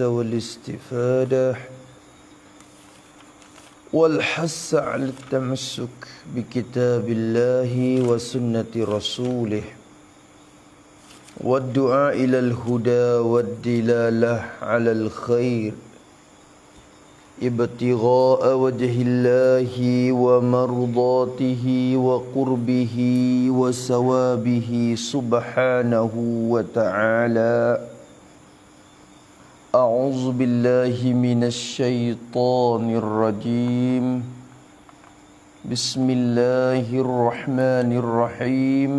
والاستفادة والحث على التمسك بكتاب الله وسنة رسوله والدعاء إلى الهدى والدلالة على الخير ابتغاء وجه الله ومرضاته وقربه وثوابه سبحانه وتعالى. أعوذ بالله من الشيطان الرجيم. بسم الله الرحمن الرحيم.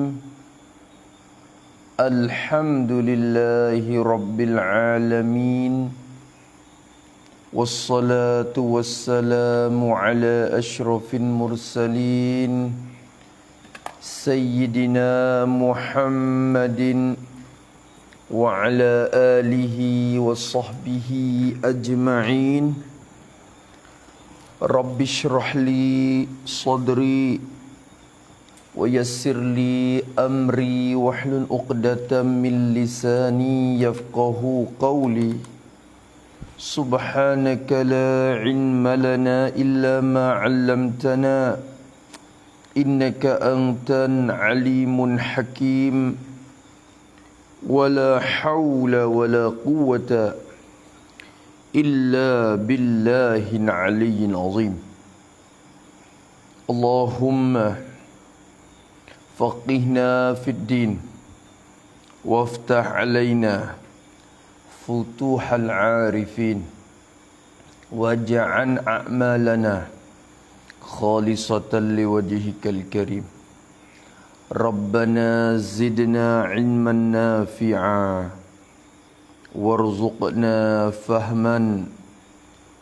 الحمد لله رب العالمين والصلاة والسلام على أشرف المرسلين سيدنا محمد وعلى آله وصحبه أجمعين. رب اشرح لي صدري ويسر لي أمري واحلل عقدة من لساني يفقه قولي. سبحانك لا علم لنا إلا ما علمتنا إنك أنت العليم الحكيم. ولا حول ولا قوة إلا بالله العلي العظيم. اللهم فقهنا في الدين وافتح علينا فتوح العارفين واجعل أعمالنا خالصة لوجهك الكريم. ربنا زدنا علما نافعا وارزقنا فهما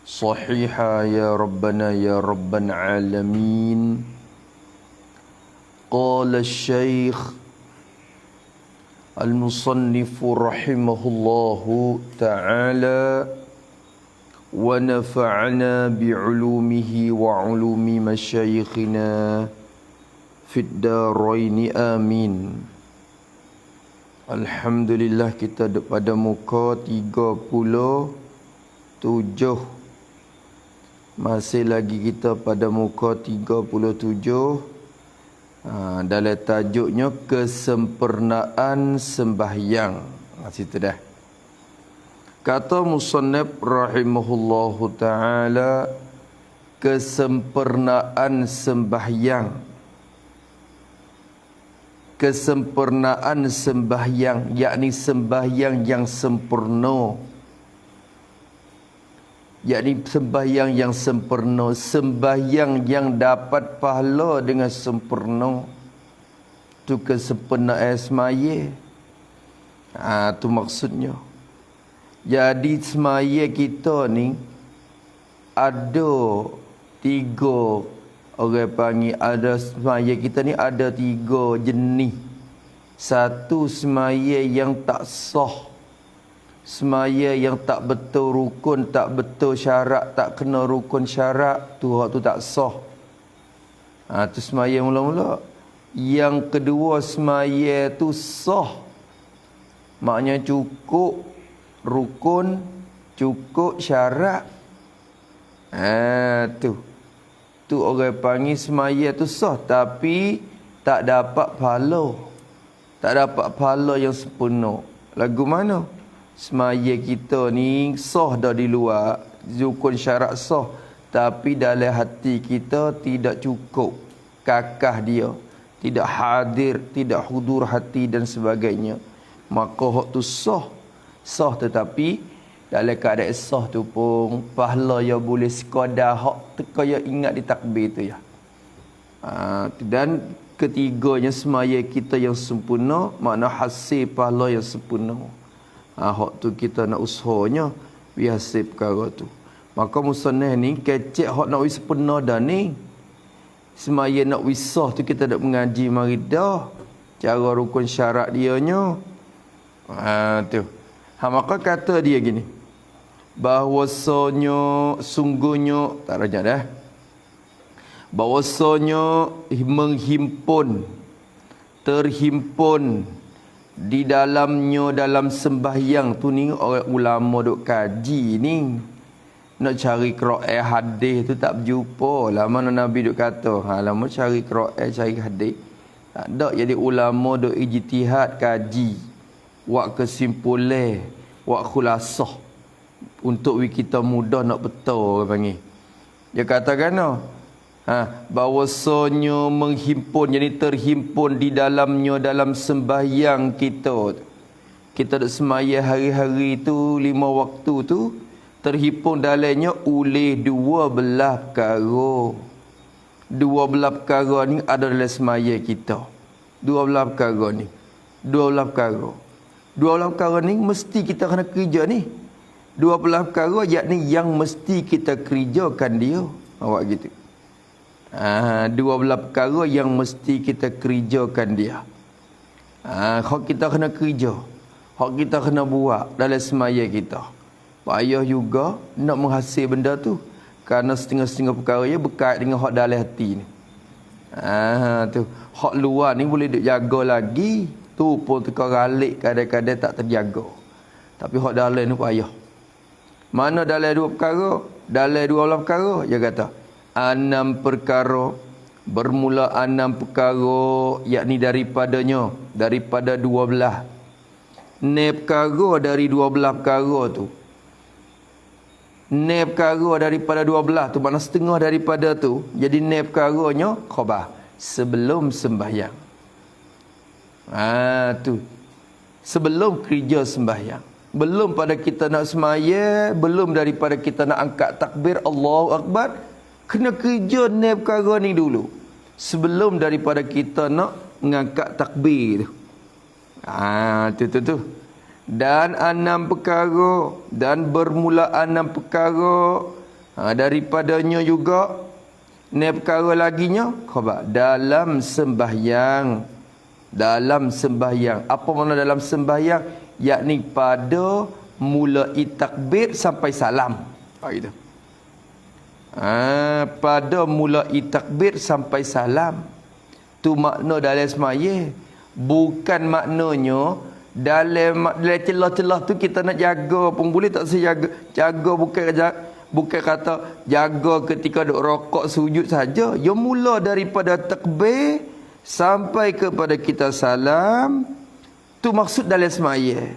صحيحا يا ربنا يا رب العالمين. قال الشيخ المصنف رحمه الله تعالى ونفعنا بعلومه وعلوم مشايخنا في الدارين آمين. Alhamdulillah, kita pada muka 37. Masih lagi kita pada muka 37. Dalam tajuknya kesempurnaan sembahyang. Situ dah. Kata musannif rahimahullahu ta'ala, kesempurnaan sembahyang. Kesempurnaan sembahyang, yakni sembahyang yang sempurna. Yakni sembahyang yang sempurna, sembahyang yang dapat pahala dengan sempurna. Tu kesempurnaan semaya. Tu maksudnya. Jadi semaya kita ni ada 3, orang panggil, ada semaya kita ni ada 3 jenis. Satu, semaya yang tak sah. Semaya yang tak betul rukun, tak betul syarat, tak kena rukun syarat, tu hak tu tak sah. Tu semaya mula-mula. Yang kedua, semaya tu sah. Maknanya cukup rukun, cukup syarat. Tu orang panggil semaya tu sah, tapi tak dapat pahala. Tak dapat pahala yang sempurna. Lagu mana? Semaya kita ni sah dah di luar, rukun syarat sah, tapi dalam hati kita tidak cukup, kakah dia, tidak hadir, tidak hudur hati dan sebagainya. Maka hak tu sah tetapi dalam keadaan sah tu pun pahala yang boleh sekadar hak kaya ingat di takbir tu ya. Dan ketiganya, semaya kita yang sempurna, makna hasil pahala yang sempurna. Hak tu kita nak usahanya biasa perkara tu. Maka musannaf ni kecek hak nak sempurna dah ni. Semaya nak wisah tu kita dak mengaji mari dah. Cara rukun syarat dianya. Tu. Maka kata dia gini. Bahwasanya sungguhnya tak rajak dah. Bahwasanya terhimpun Di dalamnya, dalam sembahyang tu ni orang ulama duk kaji ni. Nak cari Quran hadis tu tak berjumpa lah. Mana Nabi duk kata, lama cari Quran, cari hadis. Tak ada. Jadi ulama duk ijtihad kaji. Buat kesimpulan, buat khulasah. Untuk kita mudah nak betul orang panggil. Dia katakan bahawasanya menghimpun, jadi terhimpun di dalamnya dalam sembahyang kita. Kita duk sembahyang hari-hari tu, 5 waktu tu, terhimpun dalamnya oleh 12 perkara. 12 perkara ni ada dalam sembahyang kita. 12 perkara ni. 12 perkara. 12 perkara ni mesti kita kena kerja ni. 12 perkara yakni yang mesti kita kerjakan dia. Awak gitu. 12 perkara yang mesti kita kerjakan dia. Hak kita kena kerja. Hak kita kena buat dalam semaya kita. Payah juga nak menghasil benda tu. Kerana setengah-setengah perkara dia berkait dengan hak dalam hati ni. Tu. Hak luar ni boleh duk jaga lagi. Tu pun teka ralik kadang-kadang tak terjaga. Tapi hak dalam ni payah. Mana dalam 2 perkara? Dalam 12 perkara, dia kata 6 perkara, bermula 6 perkara, yakni daripadanya, daripada 12. 6 perkara dari 12 perkara tu. 6 perkara daripada 12 tu, mana setengah daripada tu. Jadi 6 perkaranya khabar sebelum sembahyang. Tu. Sebelum kerja sembahyang. Belum pada kita nak semaya, belum daripada kita nak angkat takbir Allahu Akbar, kena kerja 6 perkara ni dulu. Sebelum daripada kita nak mengangkat takbir. Tu. Dan 6 perkara, dan bermula 6 perkara, daripadanya juga 6 perkara laginya khabar dalam sembahyang. Dalam sembahyang. Apa makna dalam sembahyang? Yakni pada mulai takbir sampai salam. Gitu. Pada mulai takbir sampai salam. Tu makna dalam semaya. Bukan maknanya dalam celah-celah tu kita nak jaga pun boleh tak sejaga. Jaga bukan kata jaga ketika duk rokok sujud saja. Ya mula daripada takbir sampai kepada kita salam. Tu maksud dalam semaya.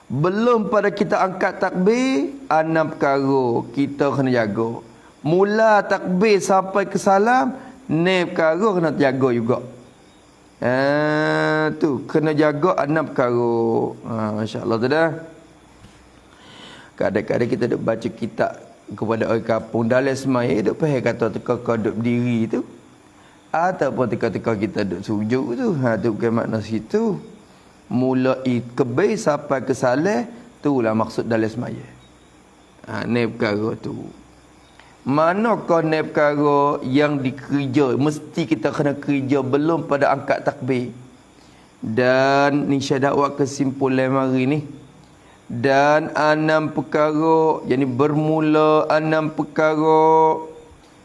Belum pada kita angkat takbir, 6 perkara kita kena jaga. Mula takbir sampai ke salam, 6 perkara kena jaga juga. Tu kena jaga 6 perkara. Masya-Allah tu dah. Kadang-kadang kita duk baca kitab kepada orang kampung dalam semaya duk faham kata teka duk berdiri tu. Ataupun teka-teka kita duk sujud tu. Tu bukan makna situ. Mulai kebay sampai ke salah, itulah maksud dalam semaya. Ni perkara tu. Manakah ni perkara yang dikerja, mesti kita kena kerja belum pada angkat takbir. Dan ni saya dakwah kesimpulan mari ni. Dan 6 perkara, yakni bermula 6 perkara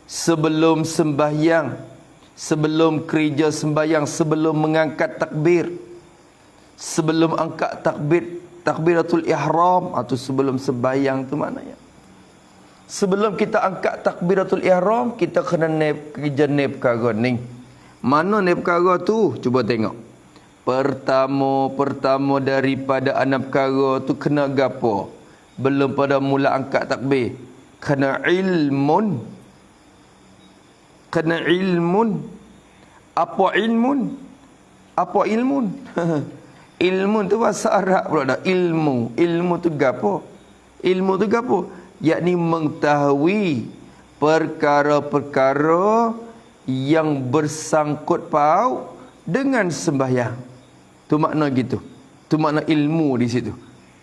sebelum sembahyang, sebelum kerja sembahyang, sebelum mengangkat takbir. Sebelum angkat takbiratul ihram, atau sebelum sembahyang tu maknanya. Sebelum kita angkat takbiratul ihram, kita kena kerja 6 perkara ni. Mana 6 perkara tu? Cuba tengok. Pertama daripada 6 perkara tu kena gapo? Belum pada mula angkat takbir. Kena ilmun. Kena ilmun. Apa ilmun? Apa ilmun? Ilmu tu bahasa Arab pula dah. Ilmu. Ilmu tu gapo? Ilmu tu gapo? Yakni mengetahui perkara-perkara yang bersangkut paut dengan sembahyang. Tu makna gitu. Tu makna ilmu di situ.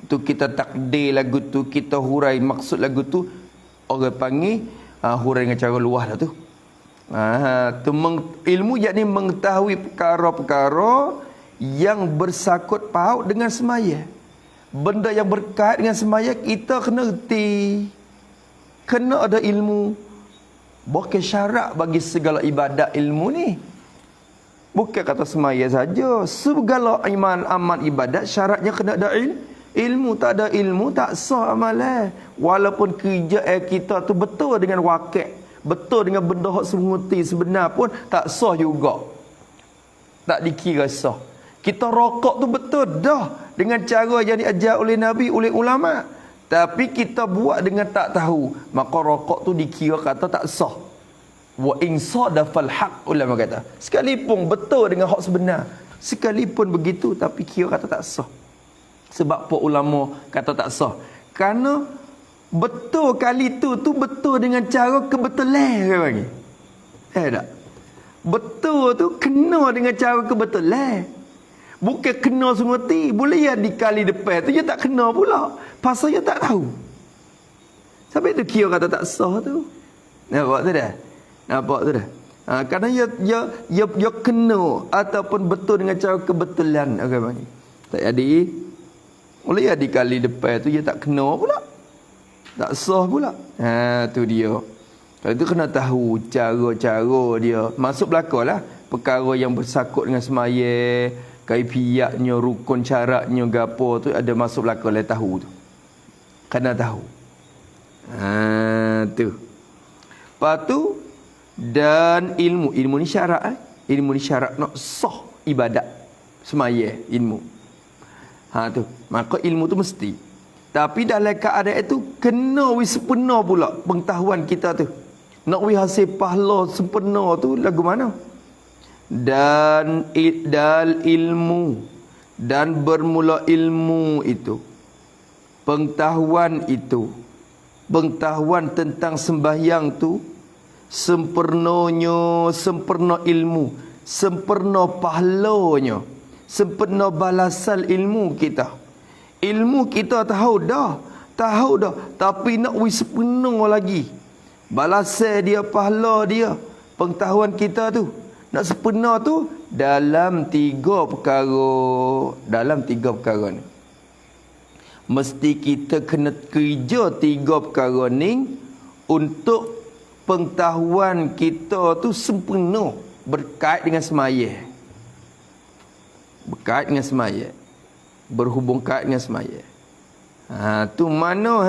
Tu kita takdir lagu tu, kita hurai maksud lagu tu, orang panggil hurai dengan cara luah dah tu. Tu ilmu yakni mengetahui perkara-perkara yang bersangkut paut dengan semaya. Benda yang berkait dengan semaya kita kena reti. Kena ada ilmu. Bukan syarat bagi segala ibadat ilmu ni. Bukan kata semaya saja. Segala iman, amal, ibadat syaratnya kena ada ilmu. Tak ada ilmu tak sah amalan. Walaupun kerja kita tu betul dengan wakil, betul dengan benda hak semenguti sebenar pun tak sah juga. Tak dikira sah. Kita rokok tu betul dah dengan cara yang diajar oleh Nabi, oleh ulama. Tapi kita buat dengan tak tahu, maka rokok tu dikira kata tak sah. Wa in sadafal haq, ulama kata. Sekalipun betul dengan hak sebenar, sekalipun begitu tapi kira kata tak sah. Sebab apa ulama kata tak sah? Kerana betul kali tu betul dengan cara kebetulan dia panggil. Tak? Betul tu kena dengan cara kebetulan. Bukan kena semua-ti. Boleh ya dikali depan tu dia tak kena pula. Pasal dia tak tahu. Sampai tu kira kata tak sah tu. Nampak tu dah? Nampak tu dah? Kerana dia kena ataupun betul dengan cara kebetulan. Okay, tak jadi. Boleh ya dikali depan tu dia tak kena pula. Tak sah pula. Tu dia. Kalau itu kena tahu cara-cara dia. Masuk belakanglah perkara yang bersangkut dengan semaya, kaifiatnya, rukun syaratnya, gapo tu ada masuk belakang lah tahu tu. Kena tahu. Tu. Lepas tu dan ilmu ni syarat ilmu ni syarat nak sah ibadat semaya ilmu. Tu. Maka ilmu tu mesti. Tapi dalam keadaan itu kena sempurna pula pengetahuan kita tu. Nak hasil pahala sempurna tu lagu mana? Dan ilmu dan bermula ilmu itu, pengetahuan tentang sembahyang tu sempurna ilmu, sempurna pahalanya, sempurna balasan ilmu kita. Ilmu kita tahu dah, tapi nak sempurna lagi. Balasan dia, pahala dia, pengetahuan kita tu nak sempurna tu dalam tiga perkara ni. Mesti kita kena kerja tiga perkara ni untuk pengetahuan kita tu sempurna berkait dengan semaya. Berkait dengan semaya. Berhubung kait dengan semaya. Tu mana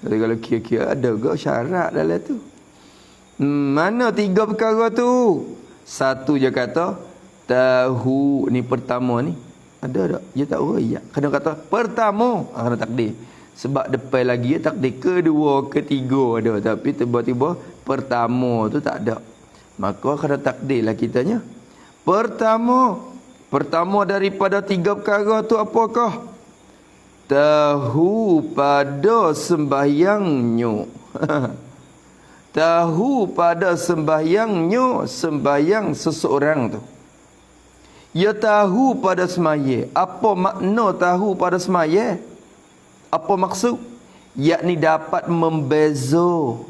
kalau kira-kira ada ke syarat dalam tu. Mana tiga perkara tu? Satu je kata tahu ni pertama ni. Ada tak? Dia tak uraiya. Kena kata pertama, kena takdir. Sebab depan lagi takdir kedua, ketiga ada, tapi tiba-tiba pertama tu tak ada. Maka kena takdirlah kitanya. Pertama daripada tiga perkara tu apakah? Tahu pada sembahyangnya. Tahu pada sembahyangnya, sembahyang seseorang tu. Ia tahu pada semaya. Apa makna tahu pada semaya? Apa maksud? Yakni dapat membeza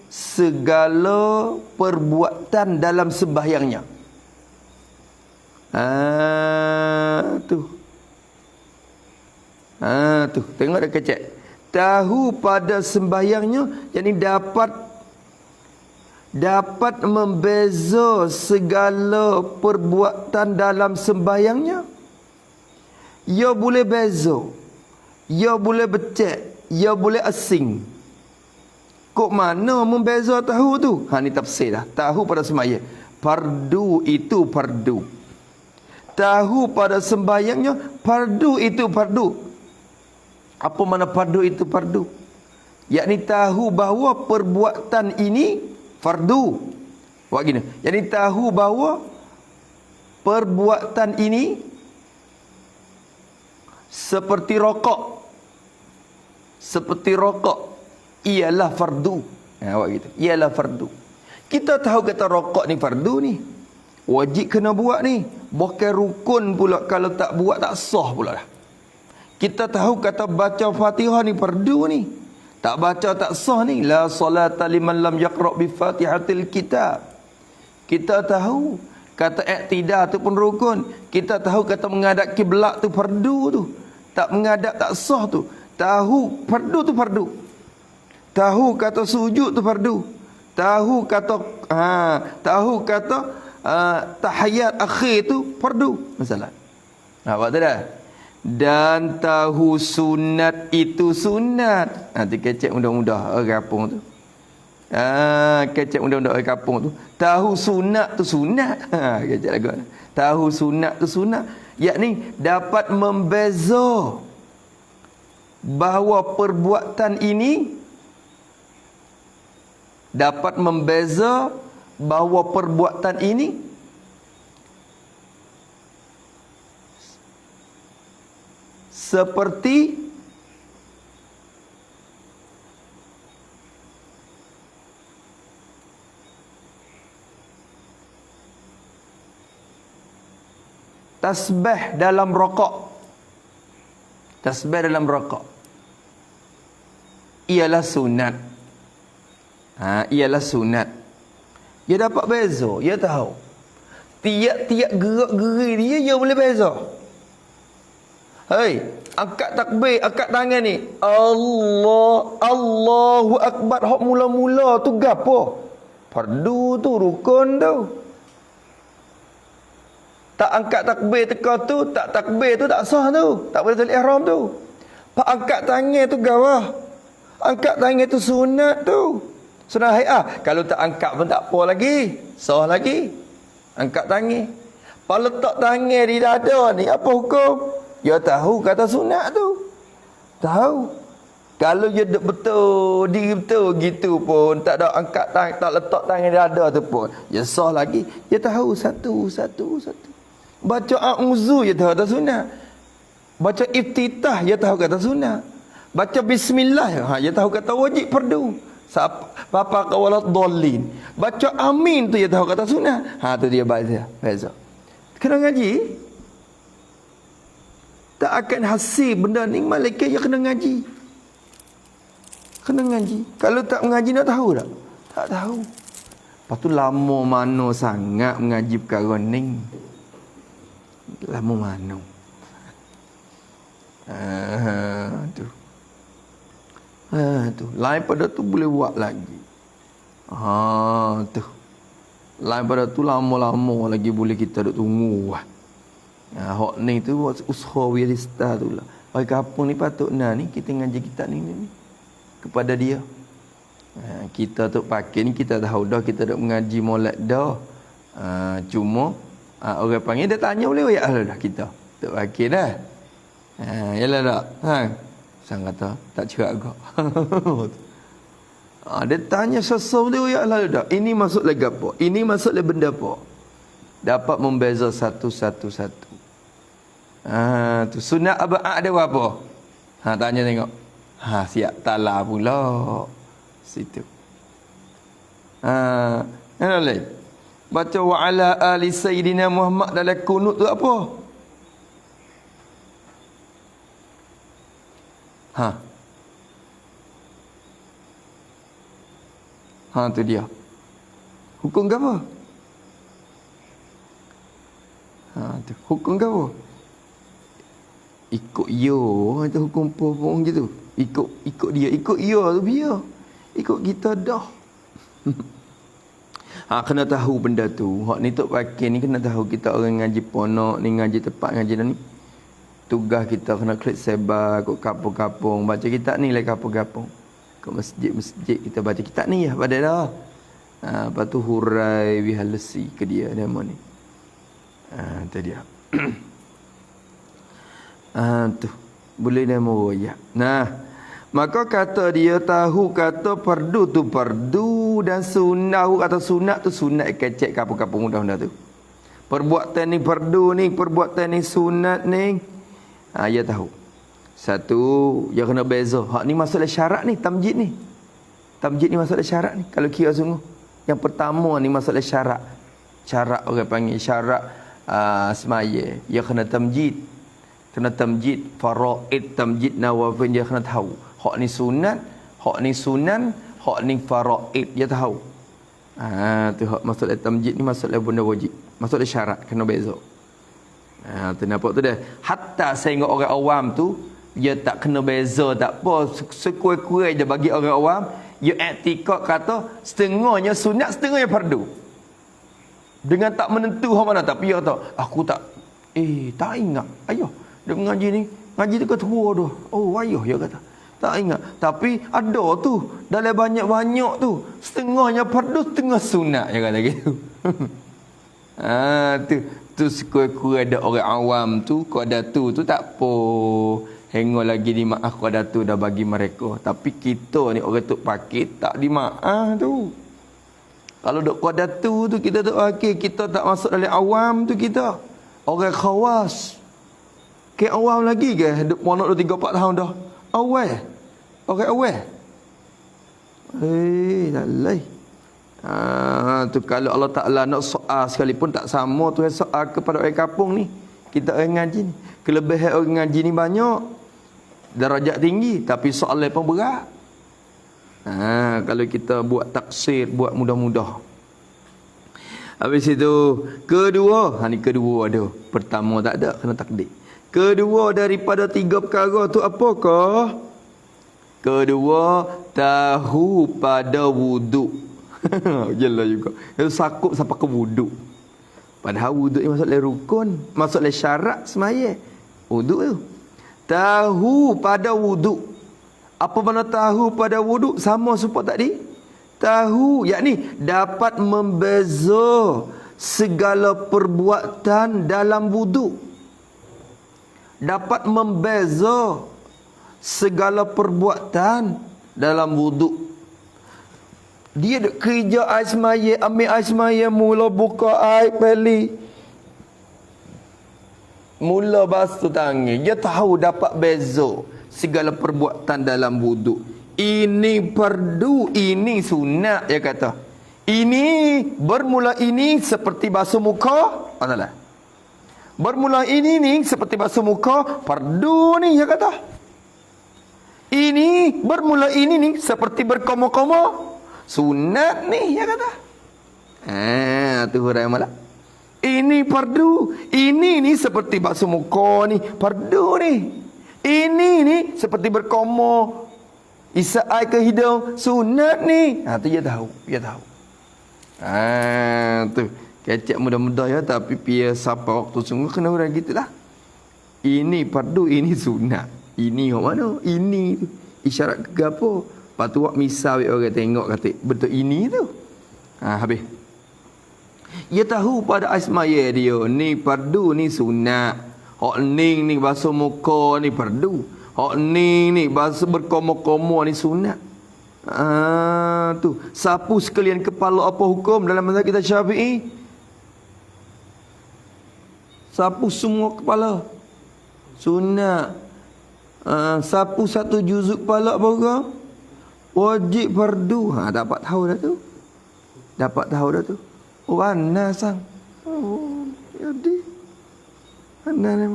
segala perbuatan dalam sembahyangnya. Tu. Tengok dah kecek. Tahu pada sembahyangnya, yakni dapat membeza segala perbuatan dalam sembahyangnya. Ia boleh beza, ia boleh becek, ia boleh asing. Kok mana membeza tahu tu? Ni tafsir dah. Tahu pada sembahyang. Fardu itu fardu. Tahu pada sembahyangnya, fardu itu fardu. Apa mana fardu itu fardu? Yakni tahu bahawa perbuatan ini fardu. Buat gini. Yakni tahu bahawa perbuatan ini seperti rokok. Ialah fardu. Buat gitu. Ialah fardu. Kita tahu kata rokok ni fardu ni. Wajib kena buat ni. Bukan rukun pula. Kalau tak buat tak sah pula dah. Kita tahu kata baca Fatihah ni fardu ni. Tak baca tak sah ni. La salata liman lam yaqra' bi Fatihatil kitab. Kita tahu kata iktidal tu pun rukun. Kita tahu kata menghadap kiblat tu fardu tu. Tak menghadap tak sah tu. Tahu fardu tu fardu. Tahu kata sujud tu fardu. Tahu kata tahiyat akhir tu fardu masalah. Nampak tak dah? Dan tahu sunat itu sunat. Nanti kecek mudah-mudah orang kampung tu. Kecek mudah-mudah orang kampung tu. Tahu sunat tu sunat. Kecek lagu. Tahu sunat tu sunat. Yakni dapat membeza bahawa perbuatan ini seperti tasbih dalam rokok. Tasbih dalam rokok ialah sunat. Ialah sunat. Dia dapat beza, dia tahu. Tiap-tiap gerak-geri dia boleh beza. Hei, angkat takbir, angkat tangan ni. Allahu Akbar. Hak mula-mula tu gapo? Fardu tu, rukun tu. Tak angkat takbir teka tu, tak takbir tu tak sah tu. Tak boleh takbir ihram tu. Pak angkat tangan tu gawah. Angkat tangan tu sunat tu. Sunat hai'ah. Kalau tak angkat pun tak apa lagi. Sah lagi. Angkat tangan. Pak letak tangan di dada ni, apa hukum? Dia tahu kata sunat tu. Tahu. Kalau dia betul, diri betul gitu pun, tak ada angkat tangan, tak letak tangan di dada tu pun, dia sah lagi. Dia tahu satu. Baca a'udzu dia tahu kata sunat. Baca iftitah dia tahu kata sunat. Baca bismillah dia tahu kata wajib fardu. Bapa kawalat dolin. Baca amin tu dia tahu kata sunat. Tu dia beza. Kena ngaji. Tak akan hasil benda ni malaikat yang kena ngaji. Kena ngaji. Kalau tak mengaji nak tahu tak? Tak tahu. Lepas tu lama mana sangat mengaji perkara ni. Lama mana. Tu. Lain pada tu boleh buat lagi. Tu. Lain pada tu lama-lama lagi boleh kita duk tunggu. Hak ni tu usaha wirista tu lah. Orang kampung ni patut ni kita ngaji kitab ni kepada dia. Kita tu pakai ni kita tahu dah, kita duk mengaji molek dah. Cuma orang panggil dia tanya boleh ayat dah kita. Tak pakai dah. Yalah tak. Sang kata tak cerak agak. Dia tanya sesuatu dia ayat dah. Ini masuk lagi apa? Ini masuk lagi benda apa? Dapat membeza satu. Tu sunat abad ada apa? Tanya tengok. Siap tala pula. Situ. Yang lain. Baca wa ala ali sayyidina Muhammad dalam kunut tu apa? Tu dia. Hukum ke apa? Tu hukum ke apa? Ikut itu hukum pun gitu. Ikut dia, ikut tu biar. Ikut kita dah. Kena tahu benda tu. Hak ni tok pakai ni kena tahu kita orang ngaji ponok ni, ngaji tempat ngaji ni. Tugas kita kena klik sebar kat kampung-kampung, baca kitab ni lah kampung-kampung. Kat masjid-masjid kita baca kitab ni pada dah. Lepas tu hurai wihalasi ke dia nama ni. Tu dia. Tu boleh nama royak. Maka kata dia tahu kata fardu tu fardu dan sunnah kata sunat tu sunat kecek kampung-kampung mudah-mudah tu. Perbuatan ni fardu ni, perbuatan ni sunat ni. Dia tahu. Satu, dia kena beza. Hak ni masalah syarat ni, tamjid ni. Tamjid ni masalah syarat ni. Kalau kira sungguh. Yang pertama ni masalah syarat. Syarat orang panggil syarat semaya. Dia kena tamjid. Kena tamjid faraid, tamjid nawafil dia kena tahu. Hak ni sunat, hak ni sunan, hak ni faraid dia tahu. Tu hak masalah tamjid ni masalah benda wajib. Masalah syarat kena beza. Tu nampak tu dah. Hatta saya dengan orang awam tu dia tak kena beza tak apa. Sekurang-kurang dia bagi orang awam Ya i'tikad kata setengahnya sunat, setengahnya fardu. Dengan tak menentu hak mana, tapi dia kata aku tak ingat. Ayuh, dia mengaji ni, ngaji tu kata tua dah. Oh, ayuh dia kata. Tak ingat. Tapi ada tu, dalam banyak-banyak tu, setengahnya fardu, setengah sunat dia kata gitu. Tu sekua-kua ada orang awam tu, qadatu tu tak apa. Hengok lagi di maaf qadatu dah bagi mereka. Tapi kita ni orang tok pakit tak di maaf tu. Kalau dok qadatu tu kita tok pakit, kita tak masuk dalam awam tu kita. Orang khawas. Ke awam lagi ke? Duk monok 3 4 tahun dah. Awal. Orang awal. Tak leh. Tu kalau Allah Ta'ala nak soal sekalipun tak sama tu soal kepada orang kampung ni. Kita orang ngaji ni, kelebihan orang ngaji ni banyak, darajat tinggi, tapi soalan pun berat. Kalau kita buat taksir, buat mudah-mudah. Habis itu kedua, ni kedua ada. Pertama tak ada, kena takdir. Kedua daripada 3 perkara tu apakah? Kedua, tahu pada wuduk. Jelas juga. Itu sakup sampai ke wuduk. Padahal wuduk ni masuk dalam rukun, masuk dalam syarat semaya. Wuduk tu. Tahu pada wuduk. Apa makna tahu pada wuduk? Sama serupa tadi. Tahu, yakni dapat membeza segala perbuatan dalam wuduk. Dapat membeza segala perbuatan dalam wuduk. Dia duk kerja air semaya, ambil air semaya, mula buka air beli, mula basuh tangan. Dia tahu dapat beza segala perbuatan dalam wuduk. Ini fardu, ini sunat, dia kata. Ini bermula ini seperti basuh muka, salah. Bermula ini ni seperti basuh muka, fardu ni, dia kata. Ini bermula ini ni seperti berkoma-koma, sunat ni, dia kata. Tu hurai malah. Ini fardu, ini ni seperti basuh muka ni, fardu ni. Ini ni seperti berkoma, isap air ke hidung, sunat ni. Tu dia tahu, dia tahu. Tu kecek mudah-mudah ya, tapi pia siapa waktu sungguh kena orang gitulah. Ini fardu, ini sunat. Ini yang mana? Ini tu isyarat ke apa? Patu wak misal orang tengok kata betul ini tu. Habis. Dia tahu pada asmaya dia, ni fardu, ni sunat. Hak ning ni basuh muka ni fardu. Hak ning ni basuh berkomo-komo ni sunat. Tu sapu sekalian kepala apa hukum dalam mazhab kita Syafi'i? Sapu semua kepala sunat. Sapu satu juzuk kepala apa hukum? Wajib fardu. Dapat tahu dah tu. Dapat tahu dah tu. Oh, mana sang? Oh, jadi. Mana ni?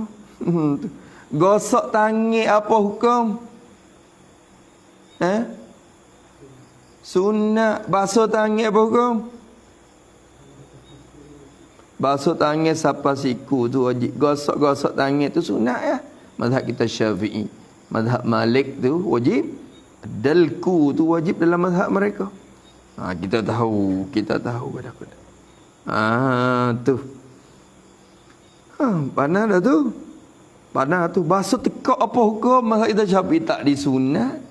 Gosok tangan apa hukum? Sunat. Basuh tangan apa hukum? Basuh tangan sampai siku tu wajib. Gosok-gosok tangan tu sunat ya. Mazhab kita Syafi'i. Mazhab Malik tu wajib. Dalku tu wajib dalam mazhab mereka. Kita tahu kadang-kadang. Tu. Panah dah tu. Panah tu. Basuh tekak apa hukum? Mazhab kita Syafi'i tak disunat.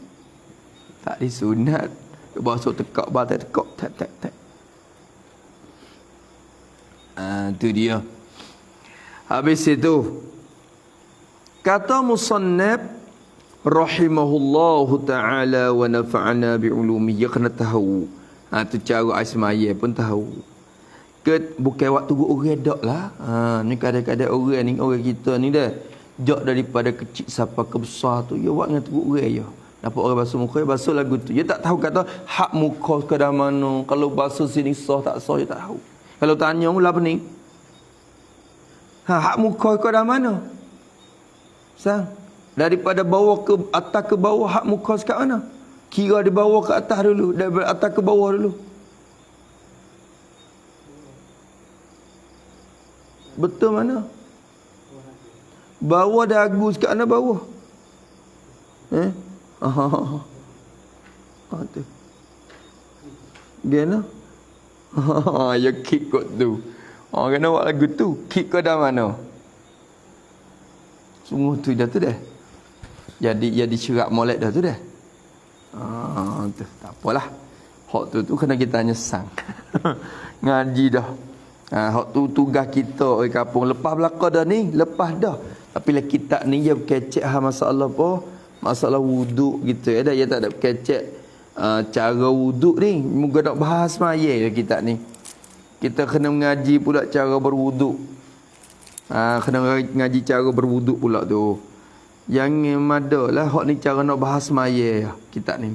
Tak disunat. Basuh tekak, batai tekak. Tak. Tu dia. Habis itu. Kata musannaf rahimahullahu ta'ala wa nafa'ana bi'ulumi. Dia kena tahu. Tu cara asmaya pun tahu. Bukan waktu orang dak lah. Ni kadang-kadang orang ni, orang kita ni dah jak daripada kecil sampai ke besar tu. Ya buat dengan tu orang ya. Dapat orang basuh muka, basuh lagu tu. Dia tak tahu kata hak muka ke dah mana. Kalau basuh sini sah tak sah, dia tak tahu. Kalau tanya mula pening. Hak muka ke dah mana? Sang, daripada bawah ke atas ke bawah hak muka sekat mana? Kira di bawah ke atas dulu, daripada atas ke bawah dulu. Betul mana? Bawah dagu sekat mana bawah? Tu. Biar ya kick kot tu. Kena buat lagu tu. Kick kau dah mana? Semua tu dah tu dah. Jadi cerak molek dah tu dah. Tu tak apalah. Hak tu kena kita nyesang. Ngaji dah. Hak tu tugas kita oi kampung. Lepas belaka dah ni, lepas dah. Tapi lah kitab ni dia berkecek masalah apa? Masalah wuduk gitu. Dia tak ada berkecek cara wuduk ni. Moga nak bahas maya kitab ni. Kita kena mengaji pula cara berwuduk. Kena ngaji cara berwuduk pula tu. Yang madalah hak ni cara nak bahas maya kitab ni.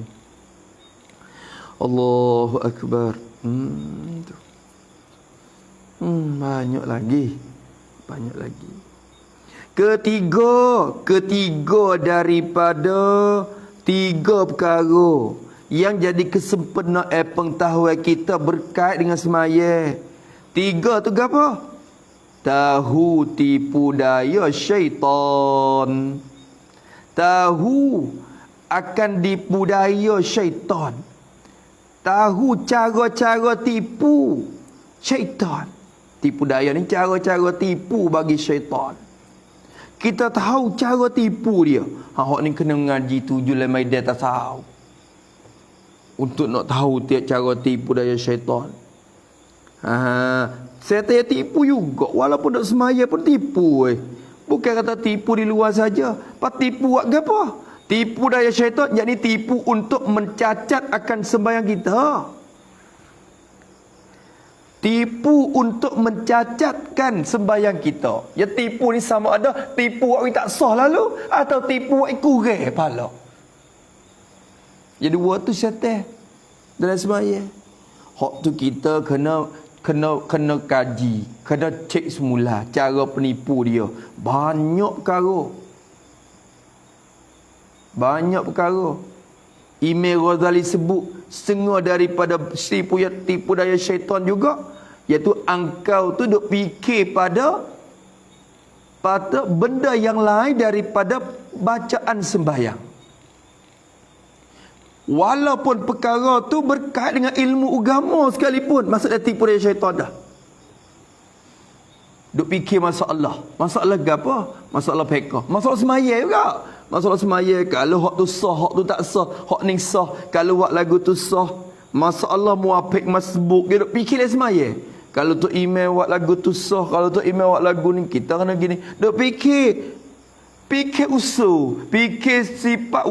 Allahu akbar. Banyak lagi. Ketiga daripada tiga perkara yang jadi kesempurnaan pengetahuan kita berkait dengan semaya. Tiga tu apa? Tahu tipu daya syaitan. Tahu akan tipu daya syaitan. Tahu cara-cara tipu syaitan. Tipu daya ni cara-cara tipu bagi syaitan. Kita tahu cara tipu dia. Hak ni kena mengaji 7 lemai dia tak tahu. Untuk nak tahu tiap cara tipu daya syaitan. Syaitan tipu juga. Walaupun tak semaya pun tipu. Bukan kata tipu di luar saja. Pas tipu buat apa? Tipu daya syaitan, yakni tipu untuk mencacat akan sembahyang kita. Tipu untuk mencacatkan sembahyang kita. Ya tipu ni sama ada tipu buat tak sah lalu atau tipu buat kurang pala. Jadi dua tu syaitan dalam sembahyang. Hak tu kita kena kaji, kena cek semula cara penipu dia. Banyak perkara. Imam Ghazali sebut setengah daripada tipu daya syaitan juga, iaitu engkau tu duk fikir pada benda yang lain daripada bacaan sembahyang. Walaupun perkara tu berkait dengan ilmu agama sekalipun, maksudnya tipu daya syaitan dah. Duk fikir masalah apa? Masalah fiqh, masalah semaya juga. Masalah semaya, kalau hak tu sah, hak tu tak sah, hak ni sah, kalau buat lagu tu sah. Masalah muafiq masbuk, dia duk fikir dia semaya. Kalau tu imam buat lagu tu sah, kalau tu imam buat lagu ni kita kena gini. Duk fikir usul, fikir sifat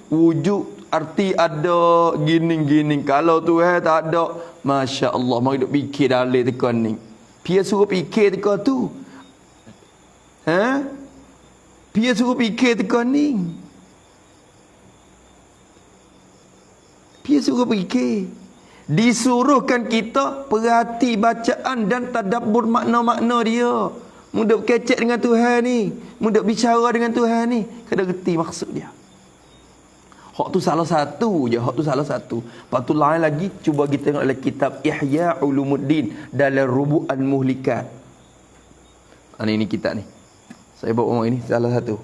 wujud arti ada gini. Kalau tu tak ada, masya-Allah, mari duk fikir dalil tekan ni. Dia suruh fikir tekan tu. Dia suruh fikir tekan ni. Dia suruh fikir. Disuruhkan kita perhati bacaan dan tadabbur makna-makna dia. Mudah berkecek dengan Tuhan ni. Mudah bicara dengan Tuhan ni. Kena reti maksud dia. Hak tu salah satu je. Lepas tu lain lagi, cuba kita tengok dalam kitab Ihya Ulumuddin dalam Rubu'an Muhlikat. Ini kitab ni. Saya bawa ini salah satu.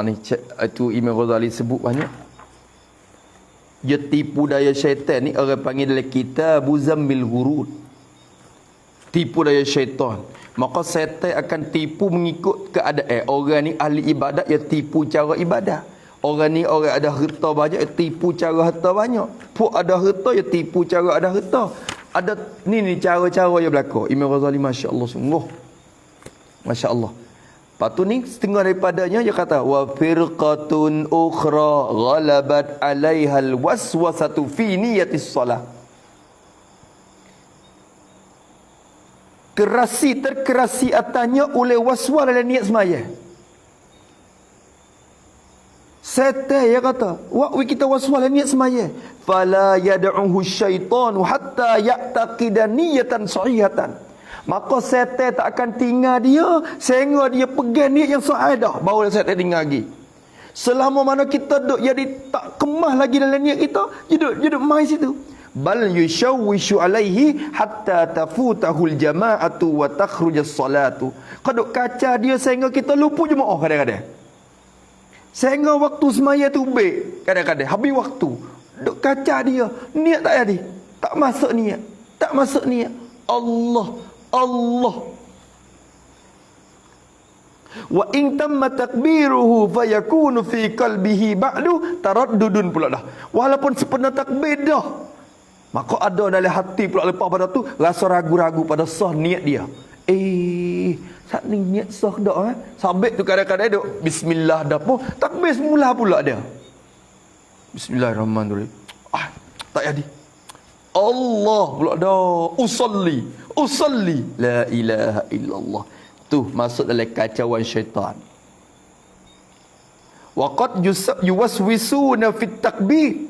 Ni itu Imam Ghazali sebut banyak. Dia tipu daya syaitan ni orang panggil dalam kitab Zammil Ghurur. Tipu daya syaitan. Maka syaitan akan tipu mengikut keadaan. Orang ni ahli ibadat, dia tipu cara ibadat. Orang ni orang ada harta banyak, dia tipu cara harta banyak. Puk ada harta, dia tipu cara ada harta. Ada ni cara-cara yang berlaku. Imam Ghazali masya-Allah sungguh. Masya-Allah. Lepas tu ni setengah daripadanya dia kata wa firqatun ukhra ghalabat 'alaihal waswasatu fi niyatis solah. Terkerasi atasnya oleh waswas dalam niat sembahyang. Setan dia kata, kita waswas dalam niat sembahyang. Fala yad'uhu syaitanu hatta ya'taqida niyatan sahihatan. Maka setan tak akan tinggal dia sehingga dia pegang niat yang sahih dah, baru setan tinggal lagi. Selama mana kita duduk jadi tak kemas lagi dalam niat kita, duduk main situ. Bal yushawwishu alaihi hatta tafutahul jama'atu wa takhrujas salatu. Kaduk kaca dia sehingga kita lupa jemaah kadang-kadang. Sehingga waktu semaya tu baik kadang-kadang habis waktu. Duk kaca dia, niat tak jadi. Tak masuk niat. Tak masuk niat. Allah. Wa in tamma takbiruhu fayakunu fi qalbihi ba'du taraddudun pula dah. Walaupun sempurna takbir dah, maka ada dalam hati pula lepas pada tu rasa ragu-ragu pada sah niat dia. Saat ni niat sah dah Sabit tu kadang-kadang duk bismillah dah pun takbir semula pula dia. Bismillahirrahmanirrahim. Tak jadi. Allah pula dah. Usalli. La ilaha illallah. Tu masuk dalam kacauan syaitan. Waqad yuwaswisuna fit takbir.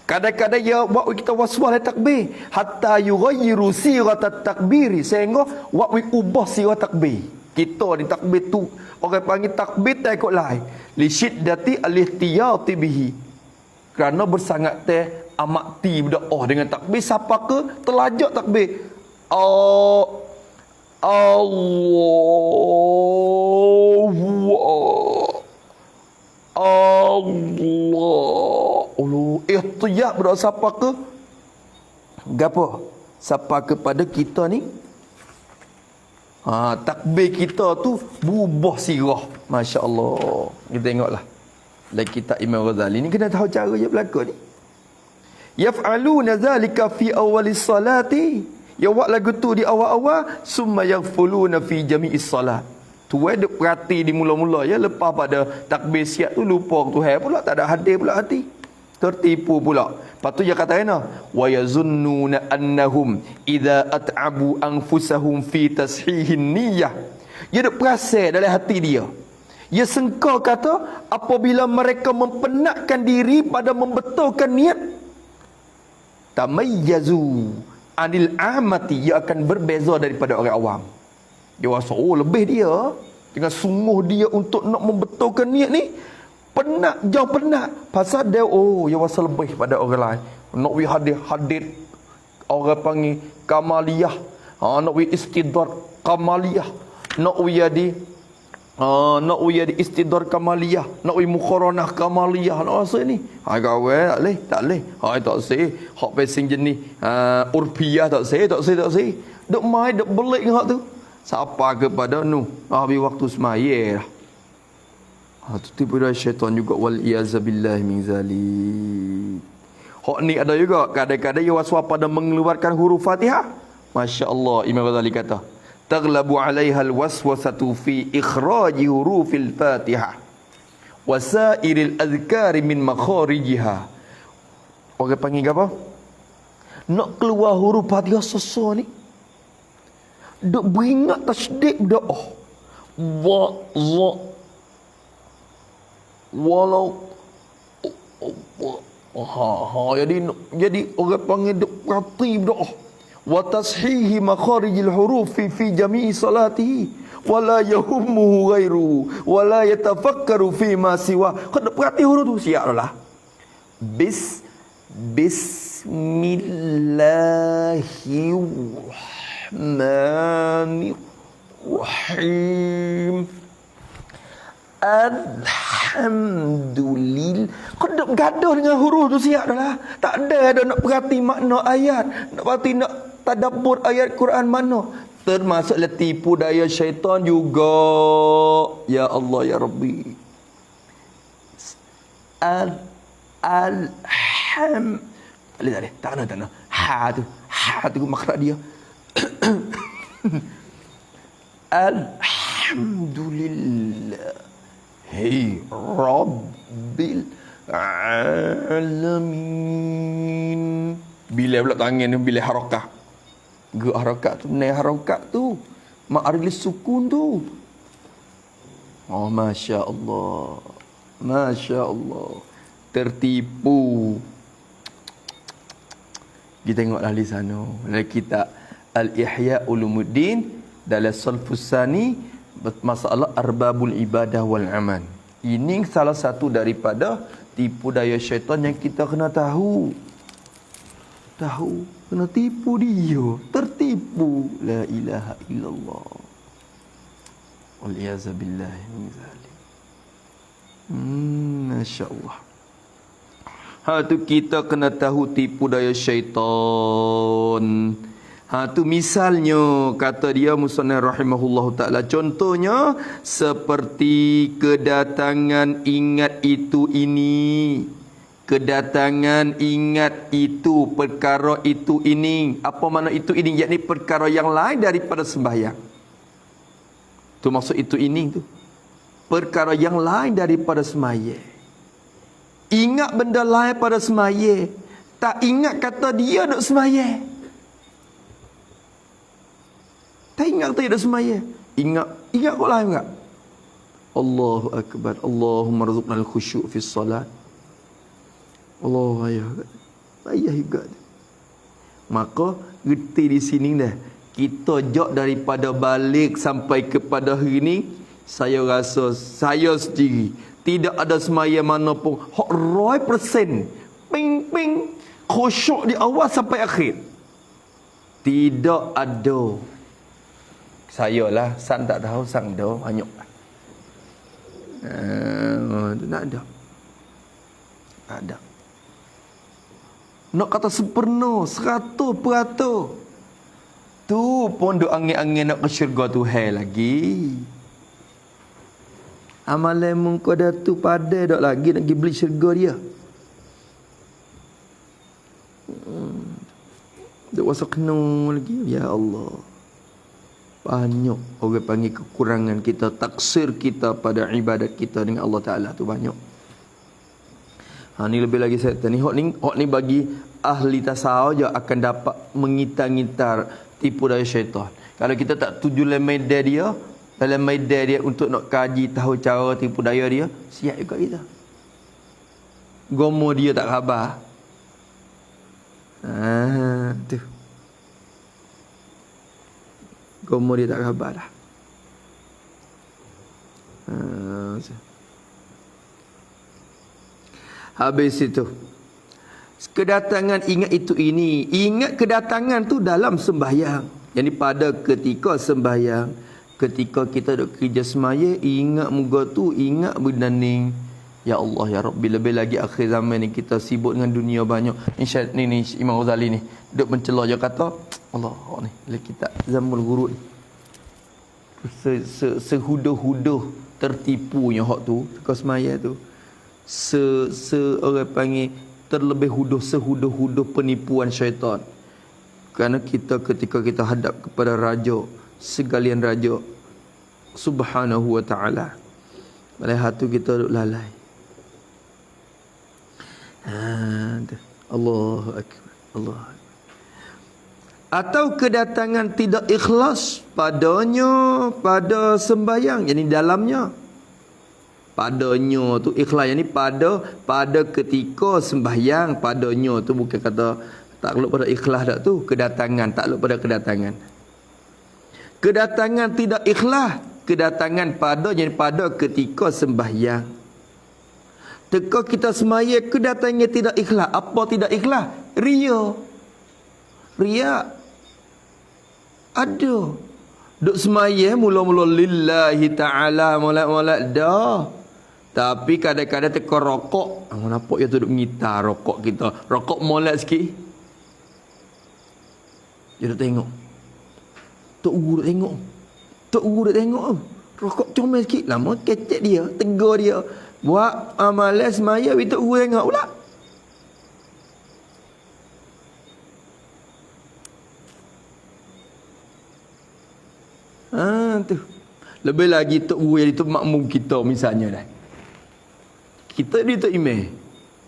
Kadang-kadang dia buat kita waswas dalam takbir hatta yughayyiru sirat takbiri, sehingga buat ubah sirat takbir. Kita ni takbir tu orang panggil takbir tak ikut lain. Li syiddati al-ihtiyati bihi. Kerana bersangat teh amat ti berdoa dengan takbir, siapa ke terlajak takbir. Allah ihtiyat berdoa siapa ke gapo, siapa kepada kita ni takbir kita tu berubah sirah. Masya Allah. Kita tengoklah dalam kitab Imam Ghazali ni, kena tahu cara dia berlaku ni. Yaf'aluna zalika fi awalis salati, ya buat lagu tu di awal-awal, summa yaghfuluna fi jami'is salat. Tu ada perhati di mula-mula ya, lepas pada takbir siap tu lupa Tuhan pula, tak ada hadir pula hati, tertipu pula. Lepas tu dia kata wa yazunnuna annahum idza at'abu anfusahum fi tashihin niyyah. Dia duk perasan dalam hati dia, dia sengka kata apabila mereka mempenatkan diri pada membetulkan niat, tamayyazu anil amati, dia akan berbeza daripada orang awam. Dia rasa lebih dia dengan sungguh dia untuk nak membetulkan niat ni, penat, jauh penat. Pasal dia dia rasa lebih pada orang lain. Nak we hadir orang panggil kamaliyah, nak we istidrar kamaliyah, nak we jadi istidrar kamaliyah, nak we mukharanah kamaliyah, nak rasa ni gawe tak leh tak seh hak pesing jenis urfiah tak seh duk mai duk belik hak tu. Siapa kepada nu habis waktu semaya tu tipu dari syaitan juga, wal iazabillah min zalik. Hak ni ada juga kadang-kadang dia waswas pada mengeluarkan huruf Fatihah. Masya-Allah, Imam Ghazali kata taglabu 'alaiha alwaswasatu fi ikhraji hurufil Fatihah wasairil adhkari min makharijiha. Orang panggil apa? Nak keluar huruf Fatihah sesat ni, duk beringat tasydid doa. Walau jadi orang panggil duk perhati doa. Wa tashihi makharijil huruf fi jami'i salatihi wa la yahummuhu ghairu wa la yatafakkaru fi ma siwa. Kau duk perhati huruf tu siap dah. Bismillahirrahmanirrahim. Alhamdulillah. Kau duk gaduh dengan huruf tu siap dah lah. Tak ada nak perhati makna ayat, nak perhati nak tadabbur ayat Quran mana. Termasuklah tipu daya syaitan juga. Ya Allah ya Rabbi. Tak ada. Ha tu makhraj dia. Alhamdulillah. Hey Rabbil Alamin. Bila pula tangan ni, bila harakah. Gerak harakat tu, naik harakat tu, ma'arilis sukun tu. Masya Allah. Masya Allah. Tertipu. Kita tengoklah di sana. Dalam kitab Al-Ihya Ulumuddin, dalam Salfus Sani, masalah arbabul ibadah wal aman. Ini salah satu daripada tipu daya syaitan yang kita kena tahu. Kena tipu dia, tertipu. La ilaha illallah. Wal iazabillah min zalik. Masya-Allah. Tu kita kena tahu tipu daya syaitan. Tu misalnya kata dia musannif rahimahullahu taala, contohnya seperti kedatangan ingat itu ini. Kedatangan ingat itu, perkara itu ini. Apa makna itu ini? Yakni perkara yang lain daripada sembahyang. Tu maksud itu ini tu. Perkara yang lain daripada sembahyang. Ingat benda lain pada sembahyang. Tak ingat kata dia duk sembahyang. Tak ingat kata dia duk sembahyang. Ingat kok lain enggak? Allahu akbar. Allahumma rzuqna al-khusyuk fi salat. Allah ayah juga. Maka reti di sini dah. Kita jok daripada balik sampai kepada hari ni, saya rasa saya sendiri tidak ada semaya mana pun 100% ping khusyuk di awal sampai akhir. Tidak ada. Saya lah, sang tak tahu, sang dah banyak. Tak ada. Tak ada. Nak kata sempurna 100%. Tu pun duk angin-angin nak ke syurga Tuhan lagi. Amalan mungko dah tu pada dak lagi nak pergi beli syurga dia. Duk wasa kena lagi. Ya Allah. Banyak orang panggil kekurangan kita, taksir kita pada ibadat kita dengan Allah Ta'ala tu banyak. Ni lebih lagi saya tanya. Hak ni bagi ahli tasawuf je akan dapat mengitar-ngitar tipu daya syaitan. Kalau kita tak tuju dalam medan dia untuk nak kaji tahu cara tipu daya dia, siap juga kita. Gomo dia tak khabar. Tu. Gomo dia tak khabar dah. Habis itu, kedatangan ingat itu ini. Ingat kedatangan tu dalam sembahyang. Jadi pada ketika sembahyang, ketika kita duk kerja semaya, ingat muka tu, ingat berdaning. Ya Allah, ya Rabbi, lebih lagi akhir zaman ni kita sibuk dengan dunia banyak. Insya ni Imam Ghazali ni duk mencelah je kata, Allah ni bila kita zaman gurut sehuduh-huduh tertipunya hak tu, kau semaya tu. Orang panggil terlebih sehuduh-huduh penipuan syaitan. Kerana kita ketika kita hadap kepada raja, segalian raja subhanahu wa ta'ala, malai hatu kita duk lalai. Allahu akbar, Allah. Atau kedatangan tidak ikhlas padanya pada sembahyang, yakni dalamnya. Padanya tu ikhlas, yang ni pada ketika sembahyang. Padanya tu bukan kata tak luk pada ikhlas dak tu, kedatangan tak luk pada kedatangan. Kedatangan tidak ikhlas, kedatangan pada, jadi pada ketika sembahyang. Teka kita semaya kedatangannya tidak ikhlas. Apa tidak ikhlas? Ria ada. Duk semaya mula-mula lillahi ta'ala molek-molek dah. Tapi kadang-kadang teka rokok. Nampak dia tu duk ngitar rokok kita. Rokok molek sikit. Dia duk tengok. Tok Guru duk tengok. Tok Guru duk tengok. Rokok comel sikit. Lama kecek dia. Tegur dia. Buat amalan semaya. Tok Guru tengok pula. Tu. Lebih lagi Tok Guru yang itu makmum kita misalnya dah. Kita jadi tok imam.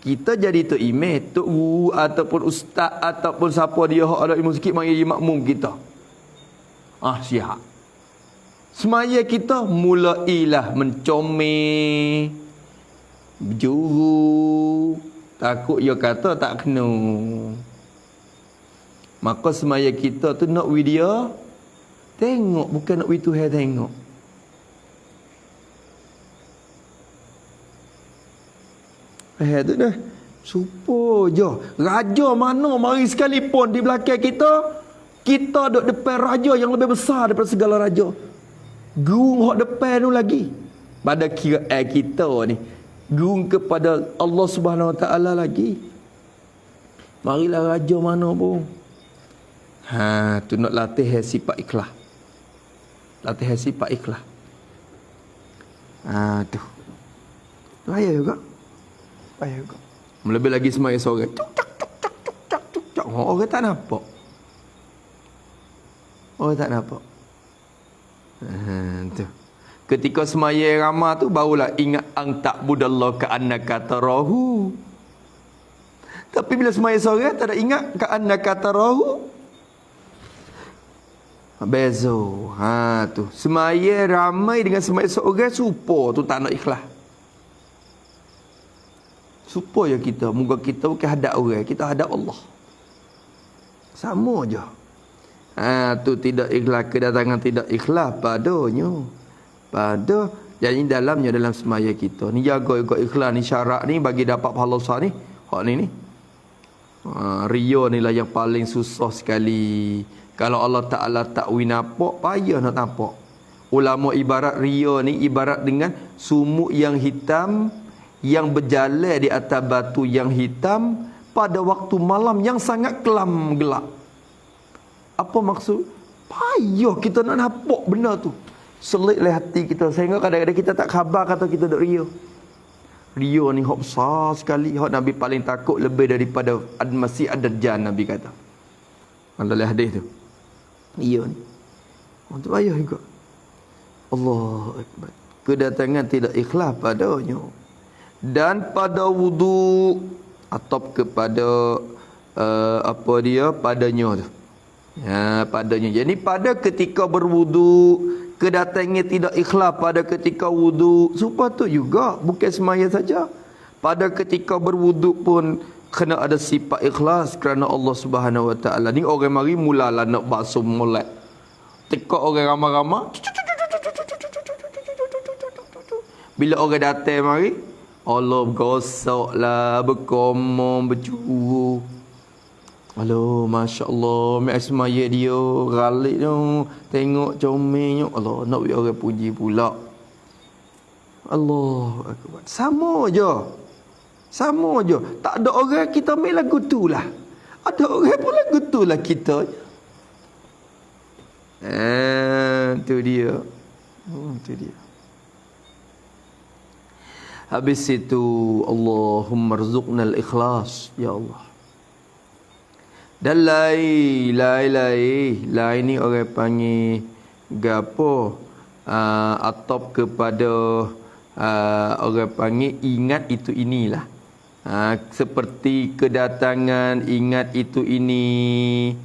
Kita jadi tok imam, tok guru ataupun ustaz ataupun siapa dia hak ada ilmu sikit mari jadi makmum kita. Siap. Semaya kita mulailah mencomel, berjuru. Takut dia kata tak kena. Maka semaya kita tu nak video tengok, bukan nak video Tuhan tengok. Tu dah. Supo je. Raja mana mari sekalipun di belakang kita, kita duduk depan raja yang lebih besar daripada segala raja. Gerung hak depan tu lagi. Pada kira kita ni, gerung kepada Allah Subhanahu Wa Taala lagi. Marilah raja mana pun. Tu nak latih sifat ikhlas. Latih sifat ikhlas. Tu. Tu ayah juga. Ayah juga. Lebih lagi semaya sore. Cuk. Orang tak nampak. Orang tak nampak. Tu. Ketika semaya ramah tu barulah ingat ang ta'budallah ka'annaka tarahu. Tapi bila semaya sore tak ada ingat ka'annaka tarahu. Bezo. Tu. Semaya ramai dengan semaya sore supo tu tak nak ikhlas. Supaya kita, moga kita bukan hadap orang, kita hadap Allah. Sama je. Tu tidak ikhlas, kedatangan tidak ikhlas padanya. Pada jadi dalamnya dalam semaya kita. Ni jaga ikut ikhlas ni syarat ni bagi dapat pahala besar ni. Hak ni. Ria ni lah yang paling susah sekali. Kalau Allah Ta'ala tak nampak, payah nak nampak. Ulama ibarat ria ni ibarat dengan sumuk yang hitam yang berjalan di atas batu yang hitam pada waktu malam yang sangat kelam gelap. Apa maksud? Payah kita nak nampak benda tu. Selitlah hati kita sehingga kadang-kadang kita tak khabar kata kita duk ria. Ria ni hak besar sekali. Hak Nabi paling takut lebih daripada Masih Ad-Dajjal, Nabi kata. Dalam hadis tu. Ria ni. Untuk payah juga. Allah Akbar. Kedatangan tidak ikhlas padanya. Dan pada wudu atau kepada padanya tu. Padanya. Jadi pada ketika berwudu, kedatangannya tidak ikhlas pada ketika wudu. Supaya tu juga bukan semaya saja. Pada ketika berwudu pun kena ada sifat ikhlas kerana Allah Subhanahu Wa Taala. Ni orang mari mulalah nak basuh molek. Teka orang ramai-ramai. Bila orang datang mari, Allah gosoklah, berkomong, bercuru. Halo, Masya Allah, mek semaya dia, ralik tu, tengok comelnya. Allah, nak bagi orang puji pula. Allah Akbar. Sama je. Sama je. Tak ada orang kita main lagu tu lah. Ada orang pun lagu tu lah kita. Tu dia. Tu dia. Habis itu Allahumma rzuqnal ikhlas ya Allah. Dan lain ni orang panggil gapo atop kepada orang panggil ingat itu inilah. Seperti kedatangan ingat itu ini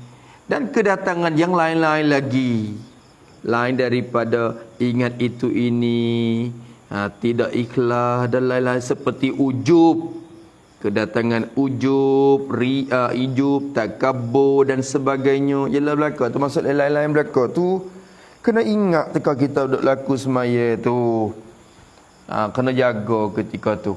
dan kedatangan yang lain-lain lagi. Lain daripada ingat itu ini. Tidak ikhlas dan lain-lain seperti ujub, kedatangan ujub, riya, ujub, takabur dan sebagainya. Jelah belaka tu maksud lain-lain belaka tu kena ingat ketika kita duduk laku semaya tu. Kena jaga ketika tu.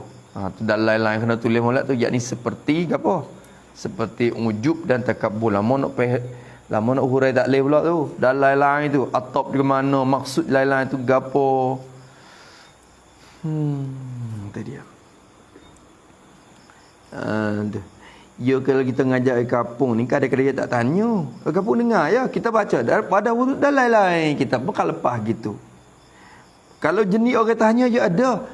Tu dan lain-lain kena tulis molek tu yakni seperti apa? Seperti ujub dan takabur. Lama nak hurai tak leh pula tu. Dan lain-lain tu atop di mana maksud lain-lain tu gapo? Tadi dia. Ya kalau kita ngajak ke kampung ni kadang-kadang tak tanya. Ke kampung dengar ya, kita baca pada wuduk dan lain-lain. Kita pun kalau lepas gitu. Kalau jenis orang tanya je ada.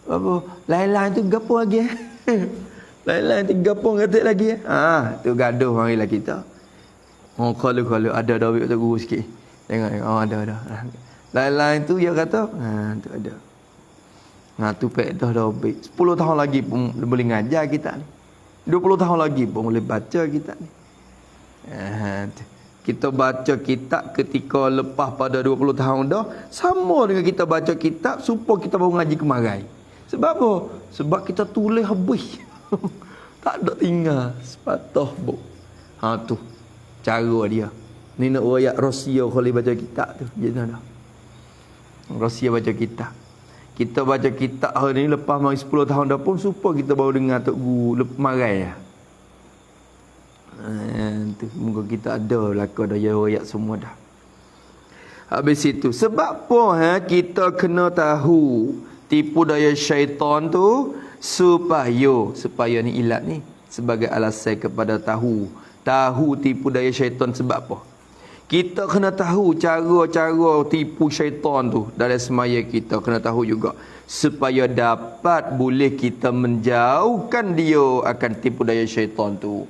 Apa lain-lain tu gapo lagi? Lain-lain tu gapo ngatik lagi? Tu gaduh marilah kita. Kalau ada duit tu guru sikit. Tengok ada. Lain-lain tu dia kata, tu ada. Tu pedah dah baik. 10 tahun lagi pun boleh ngajar kita ni. 20 tahun lagi pun boleh baca kita ni. Kita baca kitab ketika lepas pada 20 tahun dah sama dengan kita baca kitab supaya kita baru ngaji kemarai. Sebab apa? Sebab kita tulis habis. Tak ada tinggal sepatah bu. Tu cara dia. Ni nak royak Rusia kalau baca kitab tu. Jadi dah. Rusia baca kitab. Kita baca kitab hari ni lepas mari 10 tahun dah pun supaya kita baru dengar tok guru marai lah. Moga kita ada belaka dah ayat semua dah. Habis itu sebab apa kita kena tahu Tipu daya syaitan tu supaya ni ilat ni sebagai alasan kepada tahu tipu daya syaitan sebab apa. Kita kena tahu cara-cara tipu syaitan tu dalam semaya kita, kena tahu juga supaya dapat boleh kita menjauhkan dia akan tipu daya syaitan tu,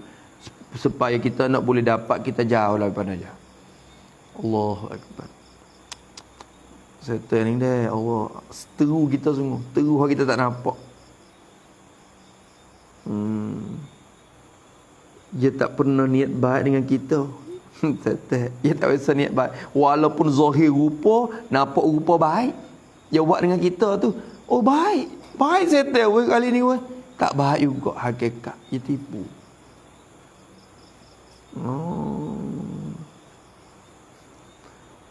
supaya kita nak boleh dapat kita jauh daripada dia. Allahu akbar. Setan ni dah Allah teru kita semua, teru kita tak nampak. Dia tak pernah niat baik dengan kita. Dia tak biasa niat baik. Walaupun zahir rupa, nampak rupa baik, dia buat dengan kita tu, oh baik. Baik setan kali ni weh. Tak baik juga hakikat. Dia tipu.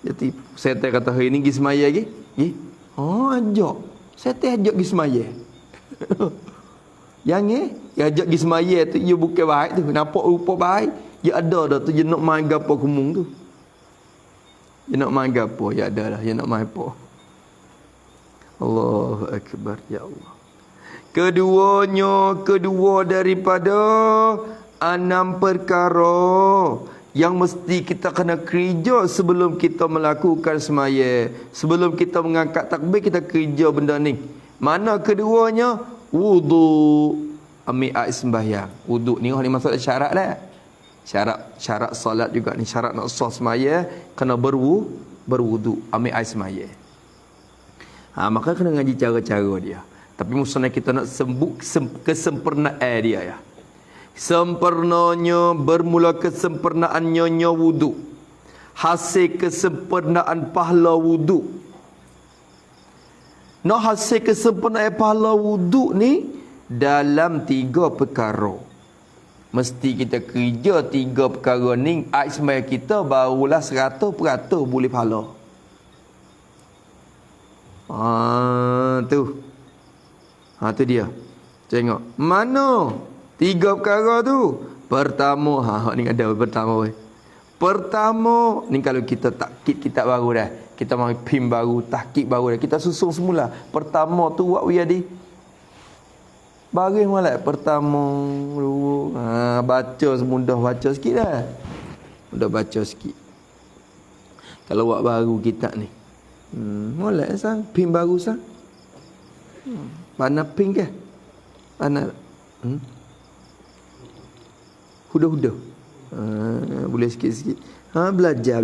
Dia tipu. Setan kata hari ni pergi semaya lagi. Ajak. Setan ajak pergi semaya. Yang dia ajak pergi semaya tu, dia bukan baik tu. Nampak rupa baik. Dia ada dah tu, dia nak main gapo kumung tu. Dia nak main gapo, dia ada dah. Dia nak main apa. Allahu akbar, ya Allah. Kedua daripada 6 perkara yang mesti kita kena kerja sebelum kita melakukan semaya. Sebelum kita mengangkat takbir, kita kerja benda ni. Mana keduanya? Wudu. Ambil air sembahyang. Wudu ni masuk syarat dah. Syarat solat juga ni. Syarat nak sah semaya, kena berwudu. Ambil air semaya. Maka kena ngaji cara-cara dia. Tapi maksudnya kita nak kesempurnaan dia ya. Sempurnanya, bermula kesempurnaannya wudu. Hasil kesempurnaan pahala wudu. Nak hasil kesempurnaan pahala wudu ni dalam 3 perkara. Mesti kita kerja 3 perkara ni, air sembahyang kita barulah 100% boleh pahala. Tu dia. Tengok. Mana 3 perkara tu? Pertama, ni ada pertama weh. Pertama, ni kalau kita takkit kitab baru dah. Kita mau pin baru, takkit baru dah. Kita susun semula. Pertama tu what we ada. Baris molek pertama, dua. Baca semudah baca sikit dah. Mudah baca sikit. Kalau buat baru kitab ni. Molek sang, pin baru sang. Mana pin ke? Mana? Huda-huda. Boleh sikit-sikit. Belajar.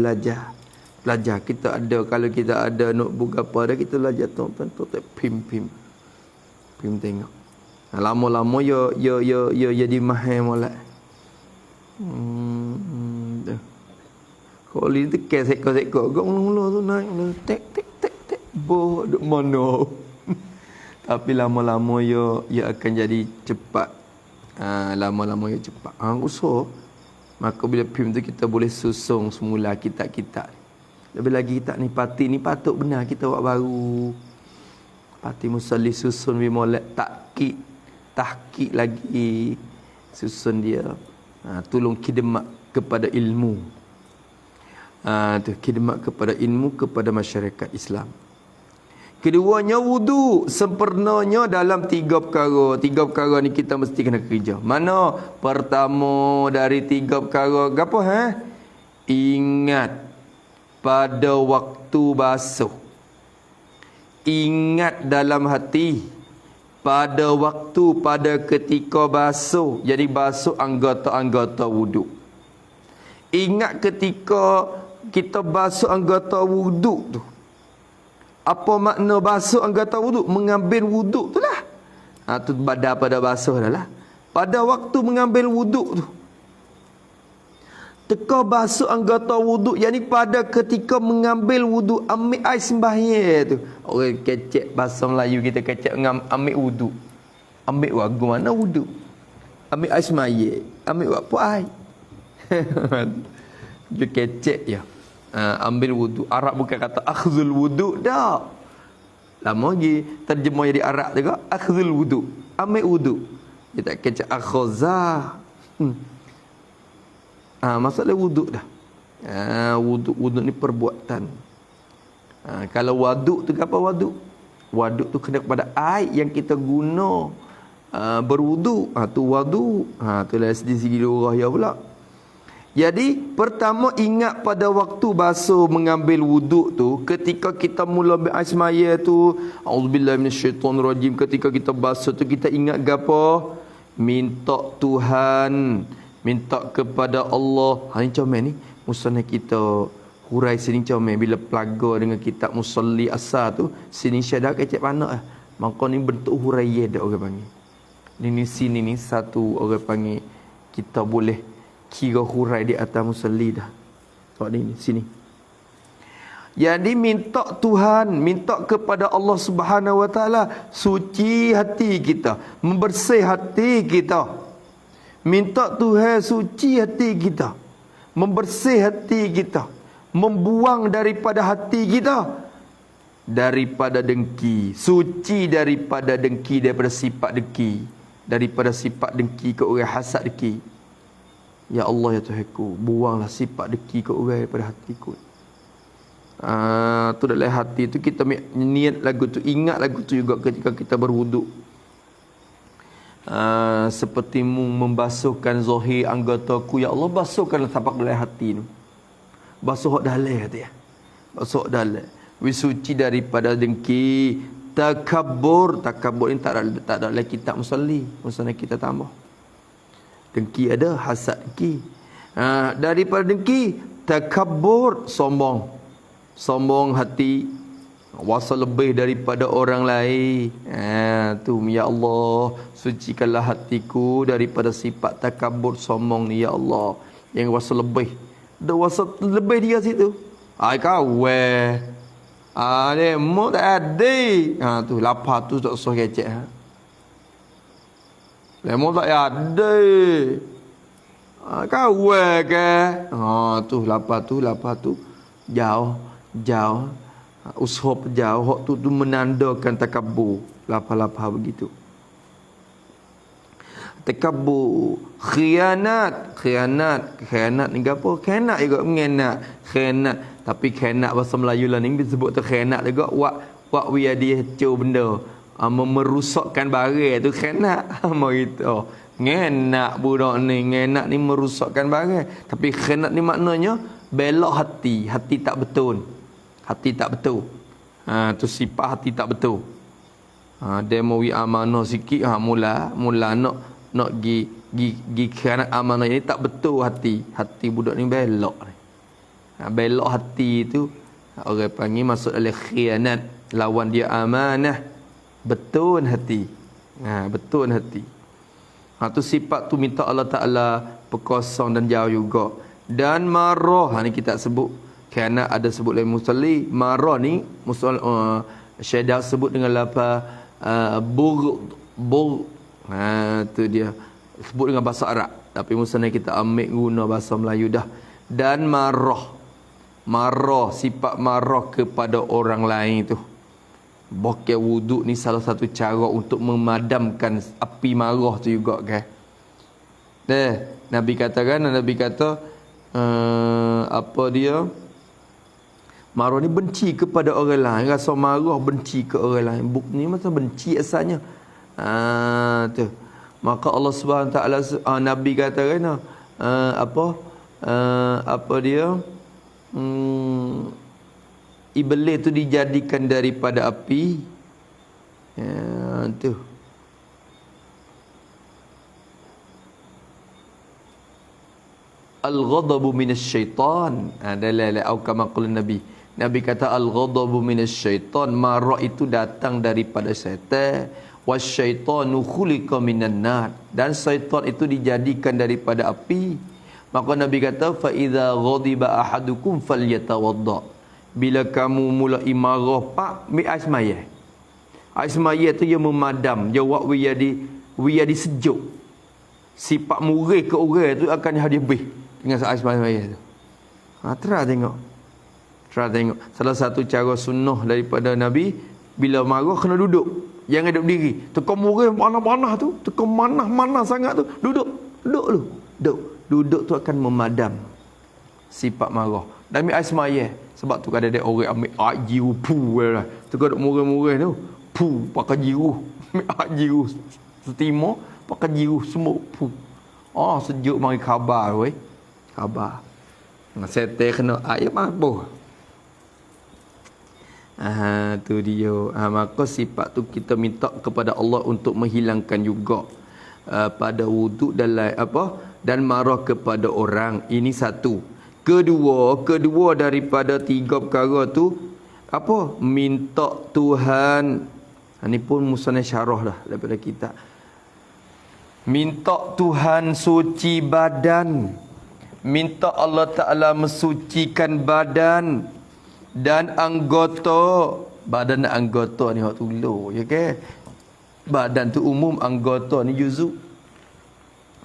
Kita ada, kalau kita ada notebook apa dah, kita belajar tu pin tengok. Lama-lama ya jadi mahal molek. Kalau ni tekan sekor-sekor gak mula-mula tu naik tek boh duk mana. Tapi lama-lama ia akan jadi cepat. Lama-lama ia cepat. Usaha. Maka bila pim tu kita boleh susung semula kitab-kitab. Lebih lagi kitab ni patut benar kita buat baru. Pati musalli susun bi molek tahqiq lagi susun dia. Tolong khidmat kepada ilmu. Khidmat kepada ilmu kepada masyarakat Islam. Keduanya wudu, sempurnanya dalam 3 perkara. 3 perkara ni kita mesti kena kerja. Mana? Pertama dari 3 perkara gapo Ingat pada waktu basuh. Ingat dalam hati pada ketika basuh. Jadi basuh anggota-anggota wudu. Ingat ketika kita basuh anggota wudu tu. Apa makna basuh anggota wudu? Mengambil wudu tu lah. Tu pada basuh dah lah. Pada waktu mengambil wudu tu. Teka basuh anggota wudu, yakni pada ketika mengambil wudu, ambil air sembahyang tu. Orang kecek bahasa Melayu kita kecek ambil wudu. Ambil wagu mana wudu? Ambil air sembahyang. Ambil apa air? Dia kecek ya. Ambil wudu. Arab bukan kata akhzul wudu dah. Lama lagi terjemah jadi Arab juga akhzul wudu. Ambil wudu. Dia tak kecek akhazah. Masalah wudu dah. Wudu ni perbuatan. Kalau waduk tu apa waduk? Waduk tu kena kepada air yang kita guna berwuduk. Tu wadu. Tu lah di segi lurah ya pula. Jadi pertama ingat pada waktu basuh mengambil wuduk tu, ketika kita mula ambil air semaya tu, auzubillahi minasyaitonirrajim, ketika kita basuh tu kita ingat gapo? Minta Tuhan, minta kepada Allah. Ni comel ni musannaf kita hurai sini comel bila pelaga dengan kitab musalli asar tu, sini syadah kecek panak ah. Maka ni bentuk huraian dak orang panggil. Ni sini ni satu orang panggil kita boleh kira hurai di atas musalli dah. Tengok ni sini. Jadi minta Tuhan, minta kepada Allah Subhanahu Wa Taala suci hati kita, membersih hati kita. Minta Tuhan suci hati kita, membersih hati kita, membuang daripada hati kita daripada dengki, suci daripada dengki, daripada sifat dengki, daripada sifat dengki ke orang hasad dengki. Ya Allah ya Tuhanku, buanglah sifat dengki ke orang daripada hatiku. Tu dalam hati tu kita niat lagu tu, ingat lagu tu juga ketika kita berwuduk. Seperti membasuhkan zahir anggataku, ya Allah basuhkanlah tapak dalam hati tu. Basuh hak dalam hati ya. Basuh hak dalam. Wisuci daripada dengki, takabur. Takabur ni tak ada dalam kitab musalli. Musannaf kita tambah. Dengki ada, hasad dengki. Daripada dengki, takabur, sombong. Sombong hati, wasa lebih daripada orang lain. Tu ya Allah, sucikanlah hatiku daripada sifat takabur, sombong ni ya Allah. Yang wasa lebih. Ada wasa lebih dia situ. Ai kawe. Ni mu tak ada. Tu lapar tu tak usah kecek. Lemon tak ada. Kau ke? Tu lapar tu. Jauh. Ushop jauh. Hak tu menandakan takabur. Lapar-lapar begitu. Takabur. Khianat ni apa? Khianat juga mengenak. Khianat. Tapi khianat bahasa Melayu lah ni disebut tu khianat juga. Wak dia hancur benda. Merusakkan barang tu khianat. Gitu. Ngenak budak ni, ngenak ni merusakkan barang. Tapi khianat ni maknanya belok hati, hati tak betul. Hati tak betul. Tu sifat hati tak betul. Demo wi amanah sikit mula nak gi khianat amanah ini tak betul hati. Hati budak ni belok ni. Belok hati tu orang panggil masuk dalam khianat, lawan dia amanah. Betul hati. Betul hati. Tu sifat tu minta Allah Ta'ala perkosong dan jauh juga. Dan marah. Ni kita sebut. Kerana ada sebut lain musalli. Marah ni Syedah sebut dengan lapar bur. Tu dia. Sebut dengan bahasa Arab. Tapi musnah kita ambil guna bahasa Melayu dah. Dan marah. Marah. Sifat marah kepada orang lain tu. Bokeh wuduk ni salah satu cara untuk memadamkan api marah tu juga kan. Nabi kata apa dia? Marah ni benci kepada orang lain. Rasa marah benci ke orang lain. Buk ni macam benci asalnya. Tu. Maka Allah Subhanahu Taala Nabi kata kan apa dia? Iblis tu dijadikan daripada api. Tu. Al-ghadabu minasyaitan. Adalah kama qala Nabi. Nabi kata al-ghadabu minasyaitan, marah itu datang daripada syaitan. Wasyaitanu khuliqa minan nar. Dan syaitan itu dijadikan daripada api. Maka Nabi kata fa idza ghadiba ahadukum falyatawadda. Bila kamu mulai marah pak mi asmaya. Asmaya tu dia memadam, dia buat wiya sejuk. Sifat murih ke orang tu akan habis dengan asmaya tu. Try tengok. Salah satu cara sunnah daripada Nabi, bila marah kena duduk. Jangan duduk berdiri. Tekam murih mana-mana tu, tekam mana-mana sangat tu, duduk dulu. Duduk tu akan memadam sifat marah. Dan mi asmaya. Sebab tu kadang-kadang orang ambil aji upu lah. Tu duk murah-murah tu. pakai jiruh. Jiruh setimur, pakai jiruh semua. Sejuk mari khabar weh. Khabar. Setel kena air mabuk. Tu dia. Maka sifat tu kita minta kepada Allah untuk menghilangkan juga pada wuduk dan marah kepada orang. Ini satu. Kedua daripada tiga perkara tu minta Tuhan. Ini pun musnah syarah dah daripada kita. Minta Tuhan suci badan. Minta Allah Ta'ala mensucikan badan dan anggota. Badan dan anggota ni hak tulu, ya ke? Badan tu umum, anggota ni juzuk.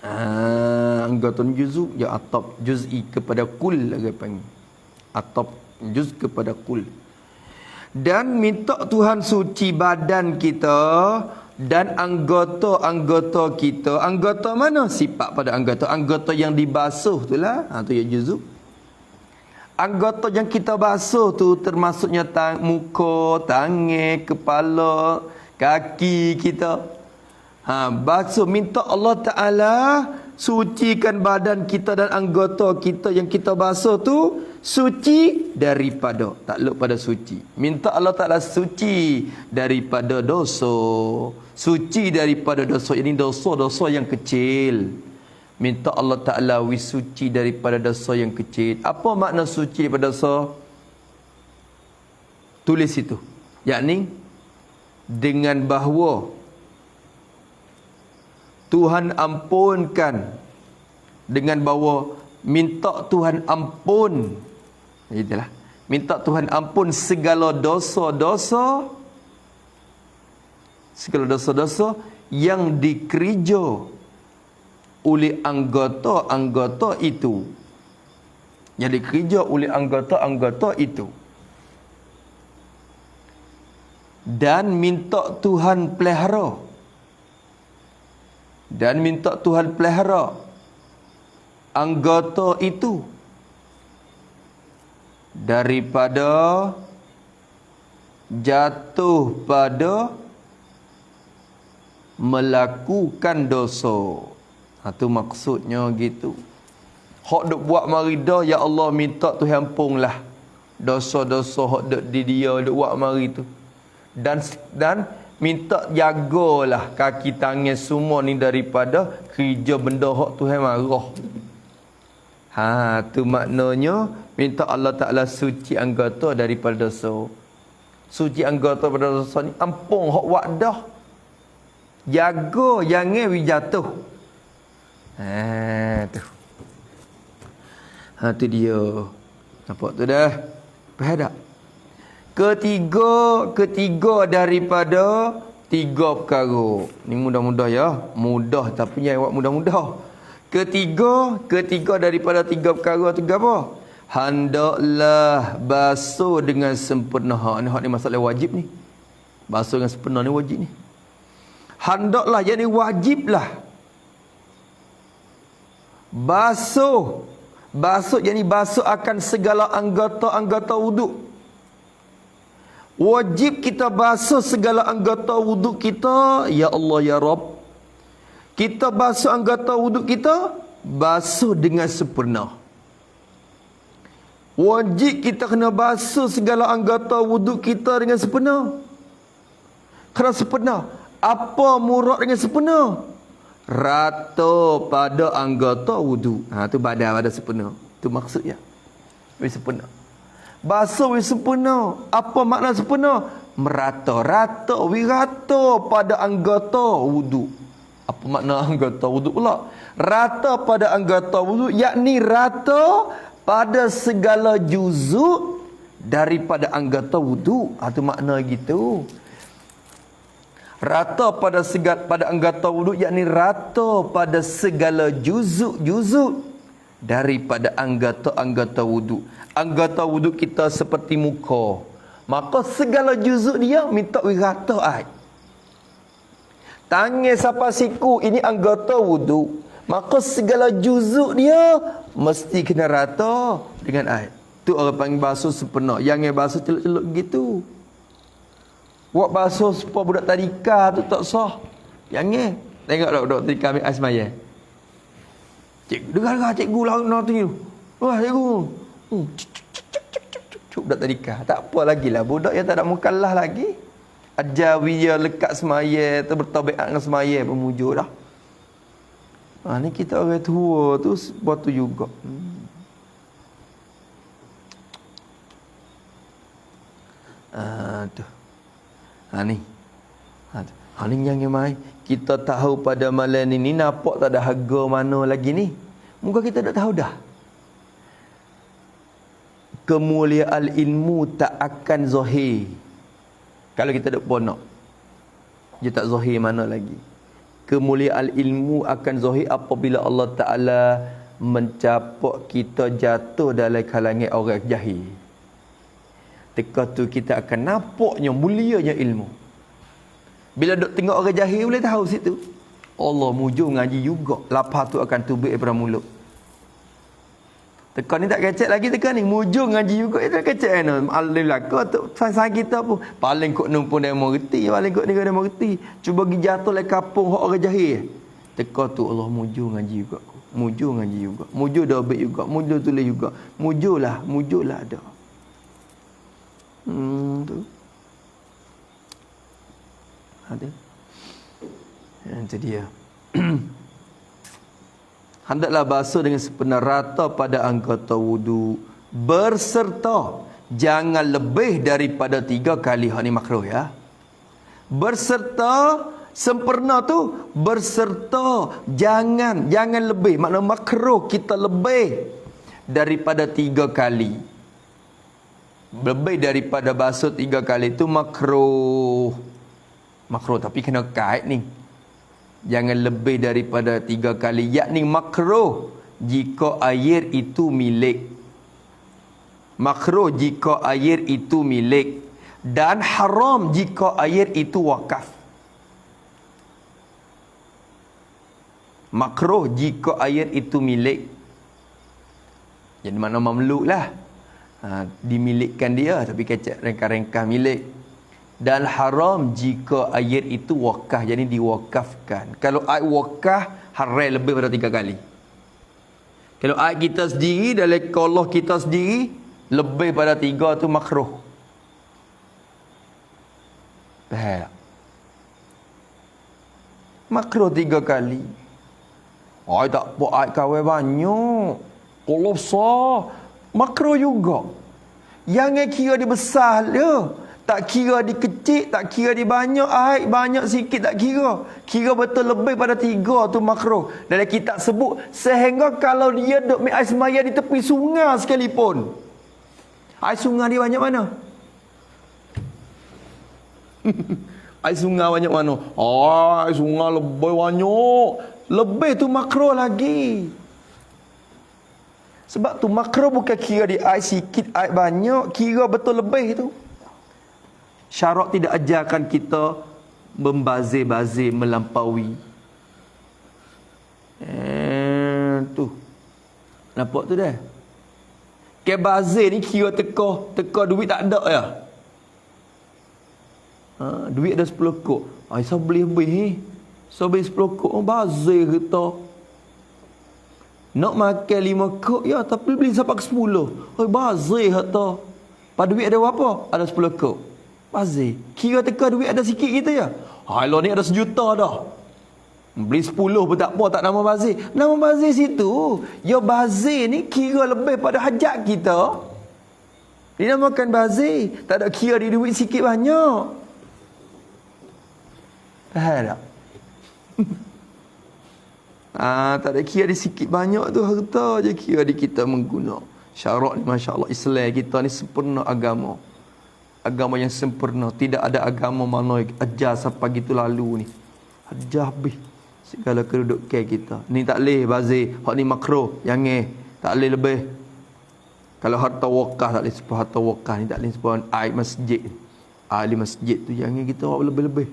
Anggota ni juzuk, ya atap juz'i kepada kul lagi panggil. Atap juz kepada kul. Dan minta Tuhan suci badan kita dan anggota-anggota kita. Anggota mana? Sifat pada anggota. Anggota yang dibasuh tu lah. Tu ya juzuk. Anggota yang kita basuh tu termasuknya muka, tangan, kepala, kaki kita. Basuh, minta Allah Ta'ala sucikan badan kita dan anggota kita yang kita basuh tu suci daripada, takluk pada suci. Minta Allah Ta'ala suci daripada dosa. Suci daripada dosa. Ini dosa-dosa yang kecil. Minta Allah Ta'ala suci daripada dosa yang kecil. Apa makna suci daripada dosa? Tulis itu. Yakni dengan bahawa Tuhan ampunkan. Dengan bahawa minta Tuhan ampun. Itulah. Minta Tuhan ampun segala dosa-dosa. Segala dosa-dosa yang dikerja oleh anggota-anggota itu. Yang dikerja oleh anggota-anggota itu. Dan minta Tuhan pelihara. Dan minta Tuhan pelihara anggota itu daripada jatuh pada melakukan dosa. Itu maksudnya gitu. Hak duk buat mari dah, ya Allah minta Tuhan ampunlah dosa-dosa hak duk di dia duk buat mari tu. Dan minta jagalah kaki tangan semua ni daripada kerja benda hak Tuhan marah. Tu maknanya minta Allah Ta'ala suci anggota daripada dosa. Suci anggota daripada dosa ni ampun hak buat dah. Jaga jangan jatuh. Tu dia. Nampak tu dah. Faham tak? Ketiga daripada tiga perkara. Ni mudah-mudah ya. Mudah tapi jangan buat mudah-mudah. Ketiga daripada tiga perkara tu apa? Hendaklah basuh dengan sempurna. Hak ni masalah wajib ni. Basuh dengan sempurna ni wajib ni. Hendaklah, yani wajiblah. Basuh jadi basuh akan segala anggota-anggota wuduk. Wajib kita basuh segala anggota wuduk kita. Ya Allah ya Rabb, kita basuh anggota wuduk kita, basuh dengan sempurna. Wajib kita kena basuh segala anggota wuduk kita dengan sempurna. Kena sempurna. Apa murad dengan sempurna? Rata pada anggota wudu. Tu badan sempurna. Tu maksudnya. Sempurna. Basuh sempurna. Apa makna sempurna? Merata. Rata pada anggota wudu. Apa makna anggota wudu pula? Rata pada anggota wudu, yakni rata pada segala juzuk daripada anggota wudu. Tu makna gitu. Rata pada anggota wudu, yakni rata pada segala juzuk-juzuk daripada anggota-anggota wudu. Anggota wudu kita seperti muka, maka segala juzuk dia minta rata ai. Tangan sampai siku ini anggota wudu, maka segala juzuk dia mesti kena rata dengan air. Tu orang panggil basuh sempurna. Jangan basuh celup-celup gitu. Buat basuh supaya budak tadika tu tak sah. Jangan. Tengok tak budak tadika ambil air sembahyang. Cikgu, dengar cikgu lah nanti tu. Wah, cikgu. Budak tadika. Tak apa lagi lah. Budak yang tak ada mukallaf lagi. Ajar dia lekat semaya, tu bertabiat dengan semaya pun mujur dah. Ni kita orang tua tu buat tu juga. Tu. Ni. Ni jangan mai. Kita tahu pada malam ni nampak tak ada harga mana lagi ni. Muka kita dah tahu dah. Kemuliaan ilmu tak akan zahir. Kalau kita duk ponok, dia tak zahir mana lagi. Kemuliaan ilmu akan zahir apabila Allah Ta'ala mencapak kita jatuh dalam kalangan orang jahil. Teka tu kita akan nampaknya mulianya ilmu. Bila duk tengok orang jahil boleh tahu situ. Allah mujur ngaji juga. Lapar tu akan tubik daripada mulut. Teka ni tak kecek lagi teka ni. Mujur ngaji juga. Itu tak kecek kan. Alhamdulillah. Kau tu fasa kita pun. Paling kot numpun dia mengerti. Paling kot ni dia mengerti. Cuba pergi jatuh lah kapung orang jahil. Teka tu Allah mujur ngaji juga. Mujur ngaji juga. Mujur dobit juga. Mujur tulis juga. Mujurlah. Mujurlah ada. Tu. Ada. Itu dia. Hendaklah basuh dengan sepenuh rata pada anggota wudu berserta jangan lebih daripada 3 kali. Hak ni makruh ya. Berserta sempurna tu berserta jangan lebih. Makna makruh kita lebih daripada 3 kali. Lebih daripada basuh 3 kali tu makruh. Makruh tapi kena kait ni. Jangan lebih daripada 3 kali. Yakni makruh jika air itu milik. Makruh jika air itu milik. Dan haram jika air itu wakaf. Makruh jika air itu milik. Jadi mana mamluk lah. Dimilikkan dia. Tapi kecek rengkah-rengkah milik. Dan haram jika air itu wakaf. Jadi diwakafkan. Kalau air wakaf, haram lebih daripada 3 kali. Kalau air kita sendiri, dalam kolah kita sendiri, lebih pada 3 tu makruh. Faham tak? Makruh 3 kali. Air tak apa, air kawai banyak. Kolah besar. Makruh juga. Jangan kira dia besar dia. Tak kira di kecil, tak kira di banyak, air banyak sikit tak kira. Kira betul lebih pada 3 tu makruh. Dalam kitab sebut, sehingga kalau dia duk ambil air semaya di tepi sungai sekalipun. Air sungai dia banyak mana? Air sungai banyak mana? Air sungai lebih banyak. Lebih tu makruh lagi. Sebab tu makruh bukan kira di air sikit, air banyak. Kira betul lebih tu. Syarak tidak ajarkan kita membazir-bazir melampaui. Tu. Nampak tu dah. Bazir ni kira teka duit tak ada ya. Duit ada 10 kok. Ai saya beli lebih. So beli 10 kok. Bazir kita. Nak makan 5 kok ya tapi beli sampai ke 10. Oi bazir kita. Pada duit ada berapa? Ada 10 kok. Bazir. Kira teka duit ada sikit kita ya. Halo ni ada 1 juta dah. Beli 10 pun tak apa, tak nama bazir. Nama bazir situ. Ya bazir ni kira lebih pada hajat kita. Dinamakan bazir. Tak ada kira di duit sikit banyak. Faham tak? Tak ada kira di sikit banyak tu harta je kira di kita mengguna. Syarat ni Masya Allah Islam kita ni sempurna agama. Agama yang sempurna. Tidak ada agama mana ajar sampai gitu lalu ni. Ajar habis segala kedudukan kita. Ni tak boleh bazir. Hak ni makruh. Jangan. Tak boleh lebih. Kalau harta wakaf tak boleh sebab harta wakaf ni tak boleh sebab air masjid. Ahli masjid tu jangan kita buat lebih-lebih.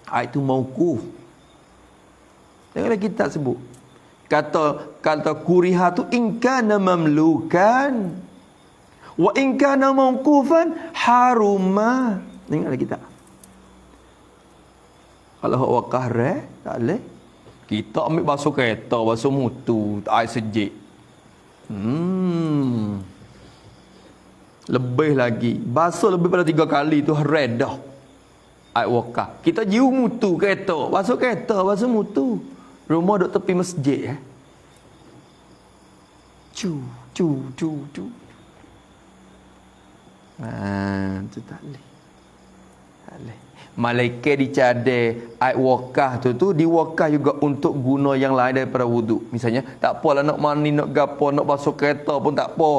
Air tu mauquf. Tengoklah kita sebut. Kata kuriha tu in kana mamlukan. Wa in kana mawqufan haruma. Ingatlah kita. Kalau hak wakaf tak boleh. Kita ambil basuh kereta, basuh mutu, air sejik. Lebih lagi. Basuh lebih pada 3 kali tu haram dah. Air wakaf. Kita jiu mutu kereta, basuh mutu. Rumah duk tepi masjid Cu. Tu tak boleh. Tak boleh. Malaikat dicadai air wakaf tu diwakaf juga untuk guna yang lain daripada wuduk. Misalnya, tak apalah nak mandi, nak gapo, nak basuh kereta pun tak apa.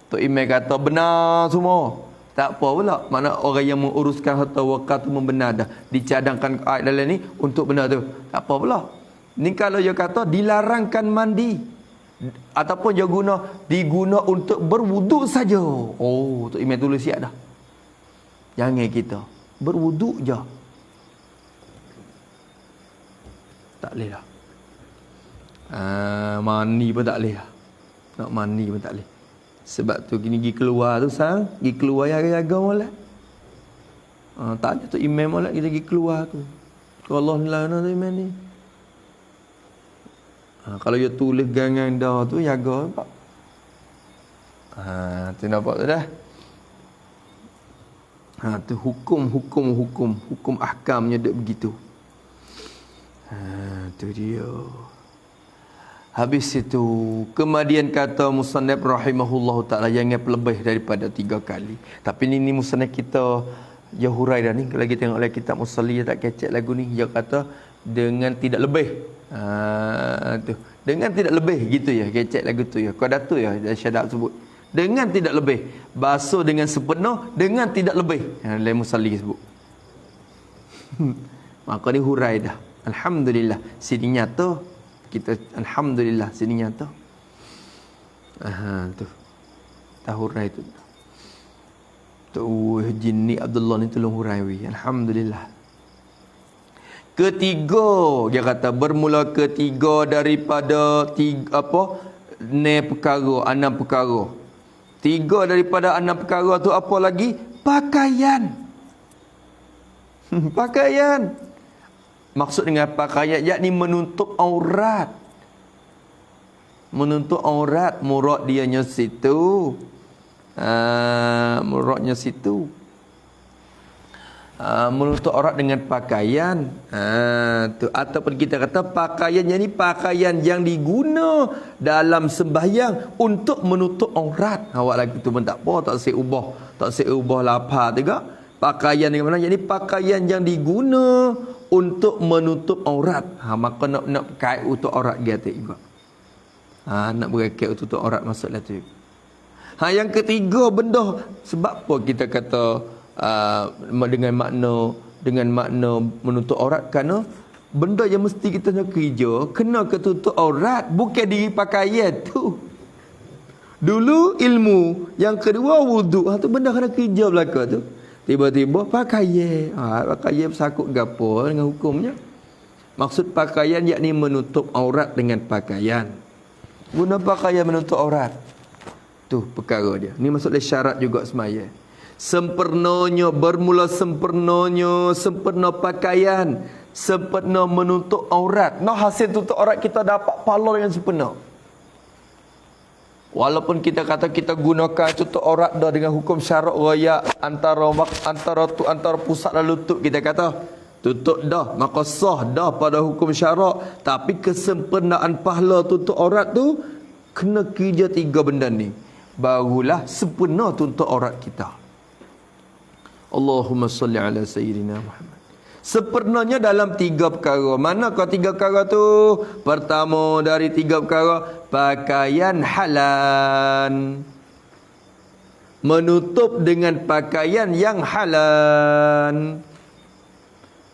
Tok Imam kata benar semua. Tak apa pula. Mana orang yang menguruskan harta wakaf tu membenar dah. Dicadangkan air dalam ni untuk benar tu. Tak apa pula. Ni kalau dia kata dilarangkan mandi. Ataupun dia diguna untuk berwuduk saja. Oh, Tok Imam tulis siap dah. Jangan kita berwuduk je. Tak boleh dah. Mandi pun tak boleh dah. Nak mandi pun tak boleh. Sebab tu kini pergi keluar tu sang, pergi keluar jaga-jaga molek. Tanya tu imam molek kita pergi keluar tu. Allah ni lah tu imam ni. Kalau dia tulis gangan dah tu jaga nampak. Tu nampak tu dah. Tu hukum ahkamnya dek begitu. Tu dia. Habis itu kemudian kata musannaf rahimahullahu taala jangan lebih daripada 3 kali. Tapi ni musannaf kita dia hurai dah ni. Kalau kita tengok lagi kitab Musalli tak kecek lagu ni, dia kata dengan tidak lebih. Tu. Dengan tidak lebih gitu ya, kecek lagu tu ya. Kau tu ya Syadab sebut. Dengan tidak lebih. Basuh dengan sepenuh dengan tidak lebih. Lain Musalli sebut. Maka ni hurai dah. Alhamdulillah. Sini nyata kita alhamdulillah sini nyata. Tu. Tahu hurai tu. Tu Jinni Abdullah ni tolong hurai wi. Alhamdulillah. Ketiga, dia kata bermula ketiga daripada 6 perkara. 3 daripada 6 perkara tu apa lagi? Pakaian. Pakaian. Maksud dengan pakaian yakni menutup aurat. Menutup aurat, murad dianya situ. Muradnya situ. Menutup aurat dengan pakaian. Tu ataupun kita kata pakaian yang ni pakaian yang diguna dalam sembahyang untuk menutup aurat. Awak lagi tu pun tak apa, tak seubah lapar juga. Pakaian yang mana? Yang ni pakaian yang diguna untuk menutup aurat. Maka nak kait untuk aurat dia tu juga. Nak berakait untuk aurat maksudlah tu. Yang ketiga benda sebab apa kita kata dengan makna menutup aurat, kerana benda yang mesti kita nak kerja kena ketutup aurat, bukan diri pakaian tu. Dulu ilmu, yang kedua wuduk. Tu benda kena kerja belaka tu. Tiba-tiba pakaian. Pakaian bersakut gapo dengan hukumnya. Maksud pakaian yakni menutup aurat dengan pakaian. Guna pakaian menutup aurat. Tu perkara dia. Ni maksudnya syarat juga semaya. Sempurnanya, bermula sempurna pakaian, sempurna menutup aurat. Hasil tutup aurat kita dapat pahala yang sempurna. Walaupun kita kata kita gunakan tutup aurat dah dengan hukum syarat raya antara pusat dan lutut, kita kata tutup dah, maka sah dah pada hukum syarak. Tapi kesempurnaan pahala tutup aurat tu kena kerja 3 benda ni, barulah sempurna tutup aurat kita. Allahumma salli ala sayyidina Muhammad. Sempurnanya dalam 3 perkara. Manakah 3 perkara tu? Pertama dari 3 perkara, pakaian halal. Menutup dengan pakaian yang halal.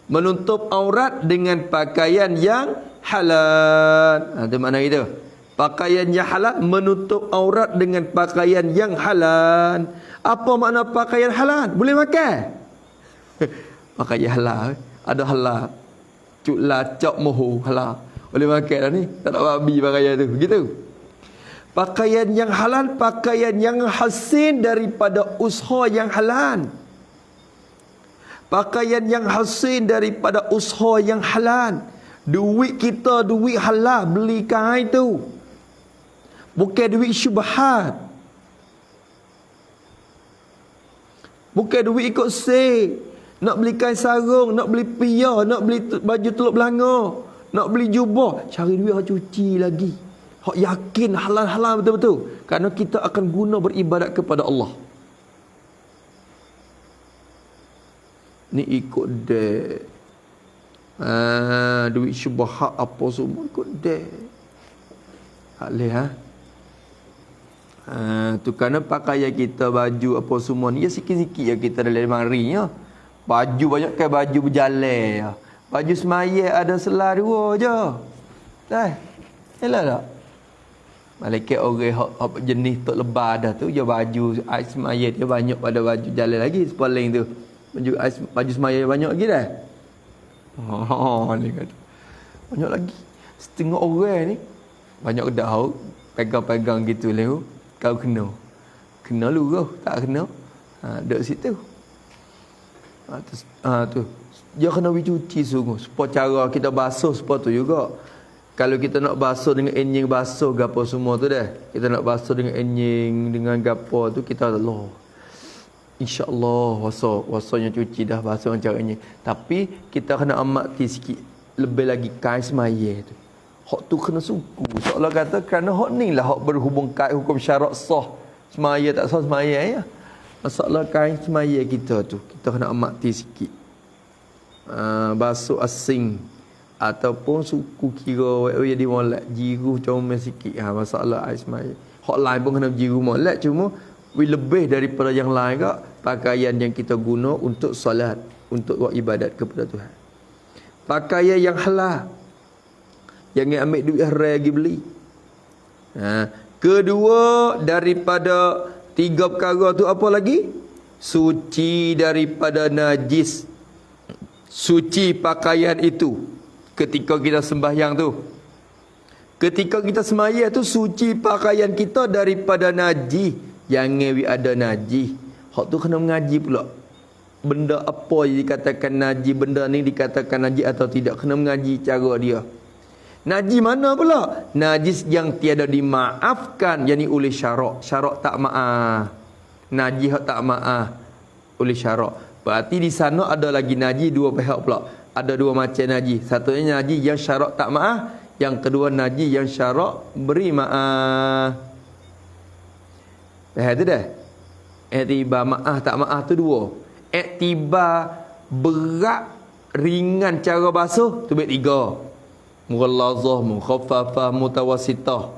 Menutup aurat dengan pakaian yang halal. Itu makna itu. Pakaian yang halal, menutup aurat dengan pakaian yang halal. Apa makna pakaian halal? Boleh makan. Pakaian halal. Ada halal. Cuk lacak moho halal. Boleh makan dah ni. Tak nak babi pakaian tu. Begitu. Pakaian yang halal, pakaian yang hasil daripada usaha yang halal. Pakaian yang hasil daripada usaha yang halal. Duit kita duit halal beli kain tu. Bukan duit syubhat. Bukan duit ikut sel. Nak beli kain sarung, nak beli pia, nak beli baju teluk belanga, nak beli jubah, cari duit hak cuci lagi. Hak yakin halal-halal betul-betul. Kerana kita akan guna beribadat kepada Allah. Ni ikut dek. Duit syubhat apa semua ikut dek. Tak boleh tu kerana pakaian kita, baju apa semua ni, ya sikit-sikit ya kita dalam lemari ya. Baju banyak kan baju berjalan ya. Baju semaya ada selah dua je. Dah. Yalah tak? Malaikat orang hak jenis tok lebar dah tu, je baju ais semaya dia banyak pada baju jalan lagi sepaling tu. Baju semaya banyak lagi dah. Ni kata. Banyak lagi. Setengah orang ni banyak dah pegang-pegang gitu lah. Kau kena. Kena lu kau, tak kena. Duduk situ. Tu. Dia kena dicuci sungguh. Supaya cara kita basuh supaya tu juga. Kalau kita nak basuh dengan enying basuh gapo semua tu dah. Kita nak basuh dengan enying, dengan gapo tu kita Allah. InsyaAllah wasanya cuci dah basuh dengan caranya. Tapi kita kena amati sikit. Lebih lagi kain semaya tu. Hak tu kena suku. Seolah kata kerana hak ni lah hak berhubung kait hukum syarak sah. Semaya tak sah semaya ya. Masalah kain semaya kita tu, kita kena amati sikit. Basuh asing ataupun suku kira ya di molek jiru comel sikit. Masalah ais semaya. Hak lain pun kena jiru molek, cuma lebih daripada yang lain kak pakaian yang kita guna untuk solat, untuk buat ibadat kepada Tuhan. Pakaian yang halal. Jangan ambil duit haram lagi beli. Kedua daripada tiga perkara tu apa lagi? Suci daripada najis. Suci pakaian itu ketika kita sembahyang tu. Ketika kita sembahyang tu suci pakaian kita daripada najis. Jangan ada najis. Hak tu kena mengaji pula. Benda apa yang dikatakan najis, benda ni dikatakan najis atau tidak, kena mengaji cara dia. Najis mana pula? Najis yang tiada dimaafkan, yakni oleh syarak. Syarak tak maaf. Najis tak maaf oleh syarak. Berarti di sana ada lagi najis dua pihak pula. Ada dua macam najis. Satunya najis yang syarak tak maaf, yang kedua najis yang syarak beri maaf. Tu dah. Iktibar maaf tak maaf tu dua. Iktibar berat ringan cara basuh tu baik tiga. Mughallazah, mukhaffafah, mutawassitah.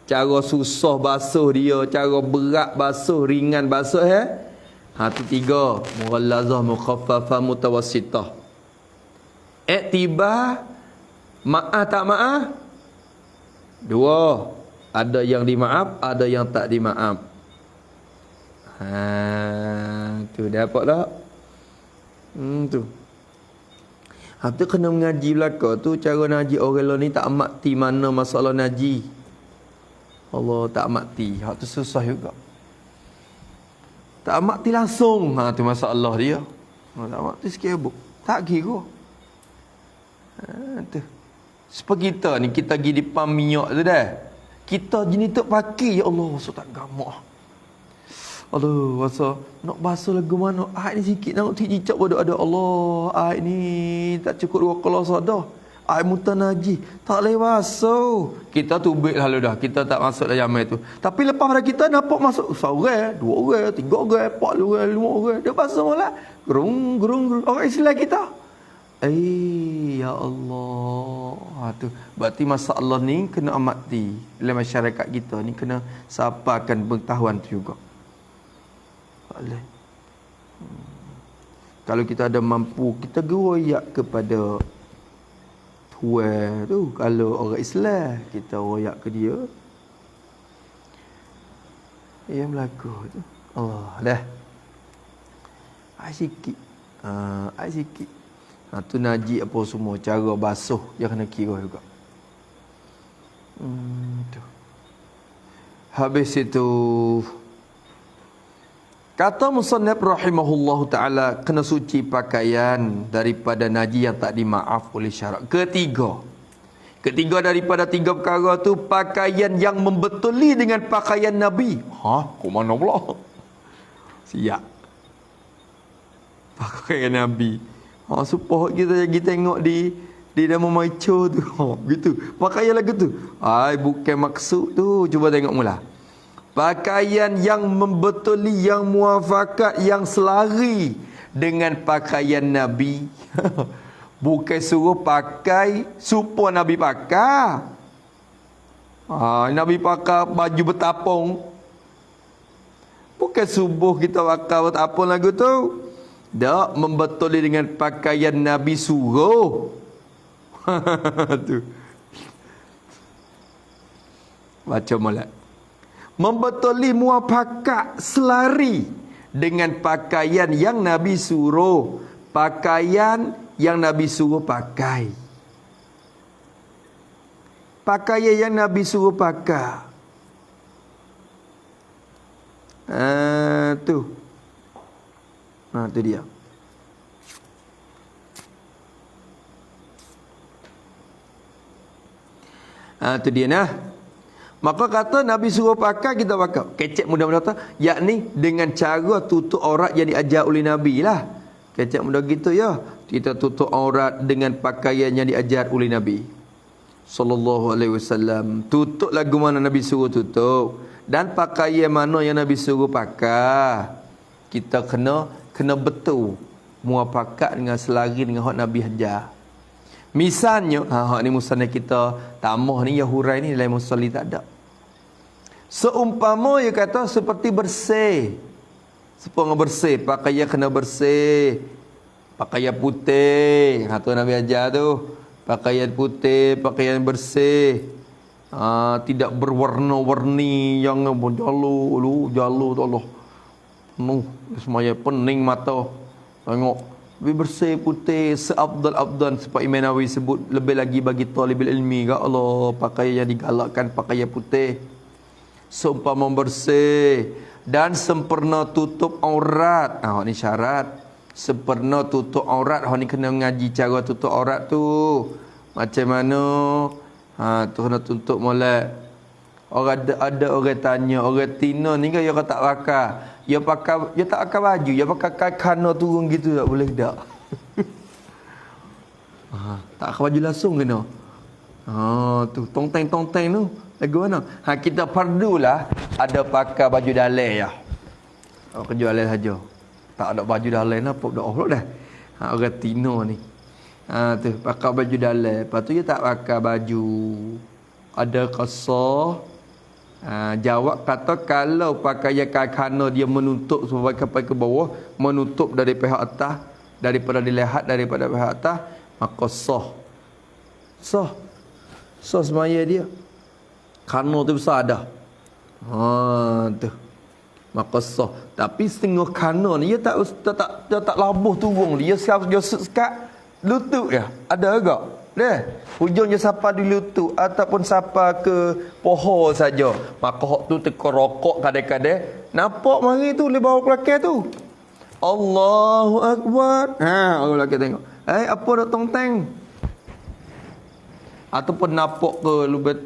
Cara susah basuh dia, cara berat basuh, ringan basuh tu tiga. Mughallazah, mukhaffafah, mutawassitah. Iktibar maaf tak maaf dua. Ada yang dimaaf, ada yang tak dimaaf. Tu dapat tak? Tu. Tu kena mengaji belaka tu cara naji orang lain ni tak amati mana masalah naji. Allah tak amati. Hak tu susah juga. Tak amati langsung. Tu masalah dia. Tak amati sikit buk. Tak kira. Tu. Seperti kita ni kita pergi di pam minyak tu dah. Kita jenis tu pakai ya Allah, so tak gamak. Aduh, masa nak basuh lagu mana? Air ni sikit nak cicak pada ada Allah. Air ni tak cukup dua kelas dah. Air mutan najis. Tak boleh basuh. Kita tubik lalu dah. Kita tak masuk dalam jamai tu. Tapi lepas pada kita nampak masuk seorang, dua orang, tiga orang, empat orang, lima orang. Dia basuh malah. Gerung. Orang Islam kita. Ya Allah. Tu. Berarti masalah ni kena amati. Dalam masyarakat kita ni kena sapakan pengetahuan tu juga. Boleh. Kalau kita ada mampu, kita geroyak kepada tuan tu. Kalau orang Islam, kita royak ke dia. Yang berlaku tu. Allah dah. Air sikit. Air sikit. Tu najis apa semua. Cara basuh, dia kena kira juga. Tu. Habis itu Kata musannaf rahimahullahu taala, kena suci pakaian daripada najis yang tak dimaaf oleh syarak. Ketiga daripada tiga perkara tu, pakaian yang membetuli dengan pakaian Nabi. Kok mana pula? Siap. Pakaian Nabi. Supaya kita lagi tengok di nama Maicho tu. Gitu. Pakaian lagu tu. Bukan maksud tu. Cuba tengok mula. Pakaian yang membetuli, yang muafakat, yang selari dengan pakaian Nabi. Bukan suruh pakai supaya Nabi pakai. Nabi pakai baju bertapung. Bukan subuh kita pakai bertapung lagu tu. Tak, membetuli dengan pakaian Nabi suruh. Tu. Baca molek. Membetuli muafakat, selari dengan pakaian yang Nabi suruh. Pakaian yang Nabi suruh pakai. Pakaian yang Nabi suruh pakai. Tu. Tu dia. Tu dia nah. Maka kata Nabi suruh pakai, kita pakai. Kecek mudah-mudah kata, yakni dengan cara tutup aurat yang diajar oleh Nabi lah. Kecek mudah gitu ya. Kita tutup aurat dengan pakaian yang diajar oleh Nabi sallallahu alaihi wasallam. Tutup lagu mana Nabi suruh tutup, dan pakaian mana yang Nabi suruh pakai. Kita kena betul muafakat dengan selari dengan hak Nabi ajar. Misalnya, hak ni musannaf kita tambah ni, ya hurai ni dalam musalli tak ada. Seumpama dia kata seperti bersih. Sepengah bersih, pakaian kena bersih. Pakaian putih, tu Nabi ajar tu. Pakaian putih, pakaian bersih. Tidak berwarna-warni yang jalu tu Allah. Penuh semuanya pening mata. Tengok lebih bersih putih, seabdal-abdal sebab Imam Nawawi sebut lebih lagi bagi talibul ilmi. Ya Allah, pakaian yang digalakkan pakaian putih. Seumpama bersih dan sempurna tutup aurat. Ni syarat. Sempurna tutup aurat. Ni kena ngaji cara tutup aurat tu. Macam mana? Tu kena tutup molek. Ada orang tanya, orang Tino ni kan dia tak pakai. Dia tak pakai baju, dia pakai kana turun gitu, tak boleh tak. Tak pakai baju langsung kena. Tu tongteng tu. Lagu mana? Kita fardulah ada pakai baju dalai ya. Kerja dalai saja. Tak ada baju dalai apa dah Allah dah. Orang Tino ni. Tu pakai baju dalai, lepas tu dia tak pakai baju. Ada qasah. Jawab kata kalau pakaian kana dia menutup sampai ke bawah, menutup dari pihak atas, daripada dilihat daripada pihak atas, maka sah semaya dia. Kana tu besar dah. Tu. Maka sah. Tapi setengah kana ni dia tak labuh turun, dia sekat lutut ya. Ada agak. Hujungnya sapa di lutut ataupun sapa ke pohon saja. Maka hak tu teka rokok kadang-kadang nampak mari tu le bawah belakang tu. Allahu akbar. Orang belakang tengok. Apa dak tongteng? Ataupun nampak ke lubet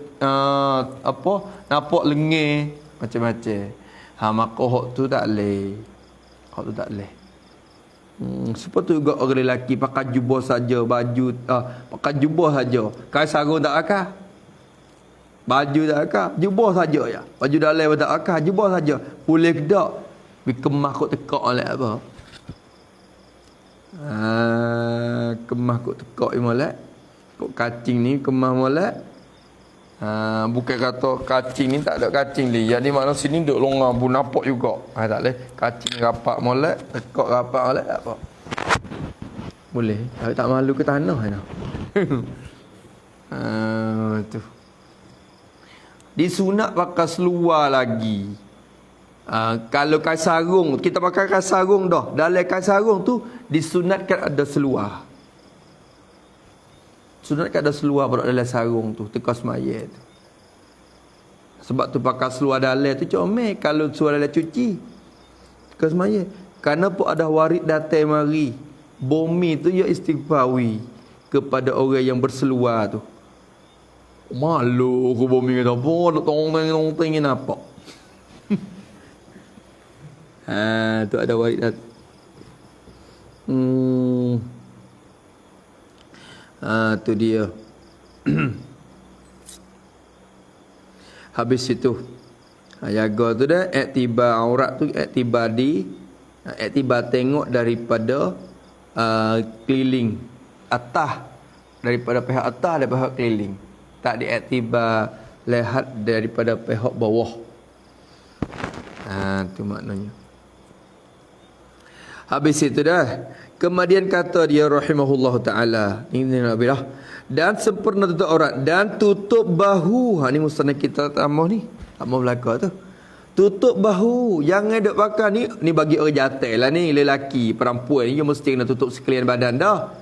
nampak lengan macam-macam. Maka hak tu tak leh. Hak tu tak leh. Seperti juga orang lelaki pakai jubah saja, baju pakai jubah saja. Kai sarung tak akah. Baju tak akah, jubah saja ya. Baju dalam tak akah, jubah saja. Boleh ke tak? Kemah kok tekak oleh apa? Kemah kok tekak molek. Kok kacing ni kemah molek. Bukan kata kacing ni tak ada kacing ni. Jadi mana sini duk longang pun nampak juga. Tak boleh. Kacing rapat molek, tekak rapat molek tak apa. Boleh. Tapi tak malu ke tanah kan. Tu. Disunat pakai seluar lagi. Kalau kain sarung, kita pakai kain sarung dah. Dalam kain sarung tu disunatkan ada seluar. Sunatkan ada seluar pada dalam sarung tu, teka semaya tu. Sebab tu pakai seluar dalam tu comel kalau seluar dalam cuci. ke semaya. Kerana pun ada warid datang mari. Bumi tu ya istighfari kepada orang yang berseluar tu. Malu aku bumi kata apa, nak tong-tong apa. Tu ada warid datang. Tu dia. Habis itu jaga tu dah, iktibar aurat tu iktibar tengok daripada keliling atas, daripada pihak atas dan pihak keliling. Tak diiktibar lihat daripada pihak bawah. Tu maknanya. Habis itu dah. Kemudian kata dia rahimahullah ta'ala. Ini Nabilah. Dan sempurna tutup aurat. Dan tutup bahu. Ni musnah kita tambah ni. Tambah belakang tu. Tutup bahu. Jangan duk pakai ni. Ni bagi orang jantan lah ni. Lelaki, perempuan ni. Dia mesti kena tutup sekalian badan dah.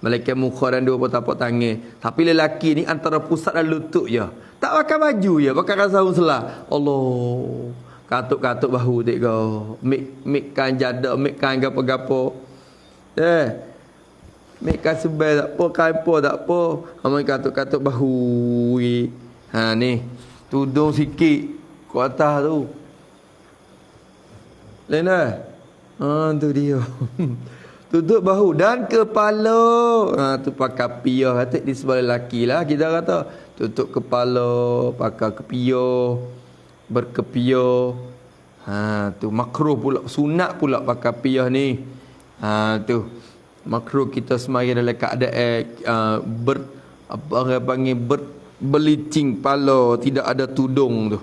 Melainkan muka dan dua tapak tangan. Tapi lelaki ni antara pusat dan lutut je. Tak pakai baju je. Pakai sarung selah. Allah. Katuk-katuk bahu tak kau. Mik kan jada. Mik kan gapo-gapo. Mik kan sebel tak apa. Kan apa tak apa. Amal katuk-katuk bahu. Ni. Tudung sikit. Ke atas tu. Lain dah. Tu dia. Tutup bahu dan kepala. Tu pakai piyah. Kata di sebelah lelaki lah. Kita kata tutup kepala. Pakai kepiyah. Berkepiyah. Tu makruh pula. Sunat pula pakai piyah ni. Tu makruh kita semaya dalam keadaan orang panggil berbelicing kepala. Tidak ada tudung tu.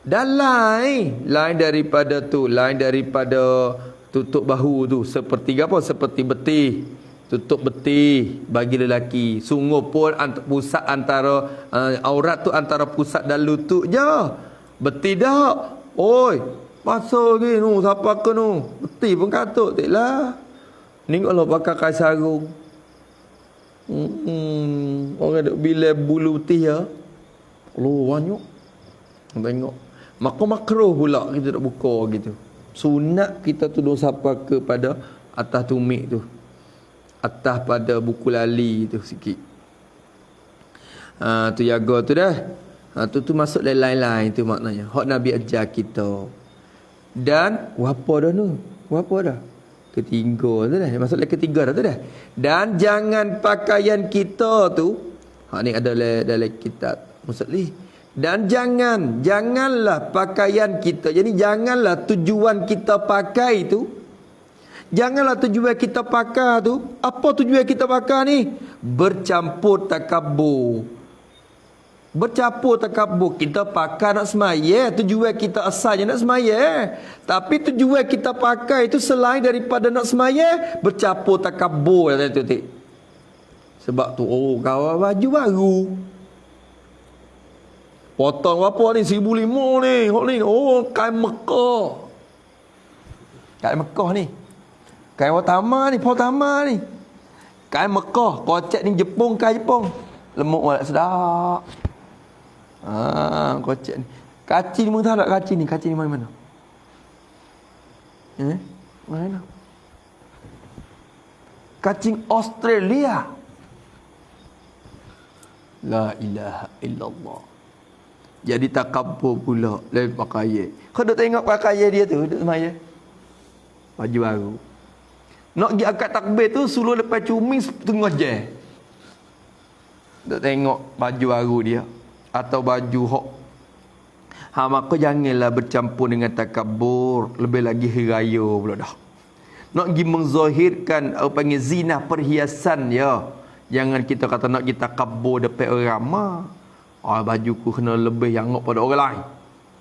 Dan lain daripada tu, lain daripada tutup bahu tu, seperti apa? Seperti betih. Tutup betih bagi lelaki. Sungguh pun pusat antara aurat tu antara pusat dan lutut je. Betih dak. Oi, pasal ke nu, siapa ke nu? Betih pun katuk taklah. Ni kalau pakai kain sarung. Orang duk bila bulu betih ya. Allah banyak. Tengok. Maka makruh pula kita nak buka gitu. Sunat kita tudung sapa kepada atas tumit tu. Atas pada buku lali tu sikit. Tu jaga tu dah. Tu masuk lain-lain tu maknanya. Hak Nabi ajar kita. Dan apa dah tu? Apa dah? Ketiga tu dah. Maksudnya ketiga dah tu dah. Dan jangan pakaian kita tu. Hak ni ada dalam kitab. Maksudnya dan janganlah pakaian kita. Jadi janganlah tujuan kita pakai tu. Janganlah tujuan kita pakai tu. Apa tujuan kita pakai ni? Bercampur takabur. Bercampur takabur. Kita pakai nak semaya. Tujuan kita asalnya nak semaya. Tapi tujuan kita pakai itu selain daripada nak semaya. Bercampur takabur. Sebab tu, kawan baju baru. Potong apa ni? 1,500 ni. Kain Mekah. Kain Mekah ni. Kain Watama ni. Potama ni. Kain Mekah. Kocek ni Jepun. Kain Jepun. Lemuk malah sedap. Kocek ni. Kaci ni tahu tak kaci ni? Kaci ni mana-mana? Mana? Kacing Australia. La ilaha illallah. Jadi takabur pula dari pakaian. Kau duk tengok pakaian dia tu, duk semaya. Baju baru. Nak pergi akad takbir tu suruh lepas cumi setengah jam. Duk tengok baju baru dia atau baju hok. Maka janganlah bercampur dengan takabur, lebih lagi hari raya pula dah. Nak pergi menzahirkan panggil zina perhiasan ya. Jangan kita kata nak kita takabur depan orang ramai. Bajuku kena lebih yang pada orang lain.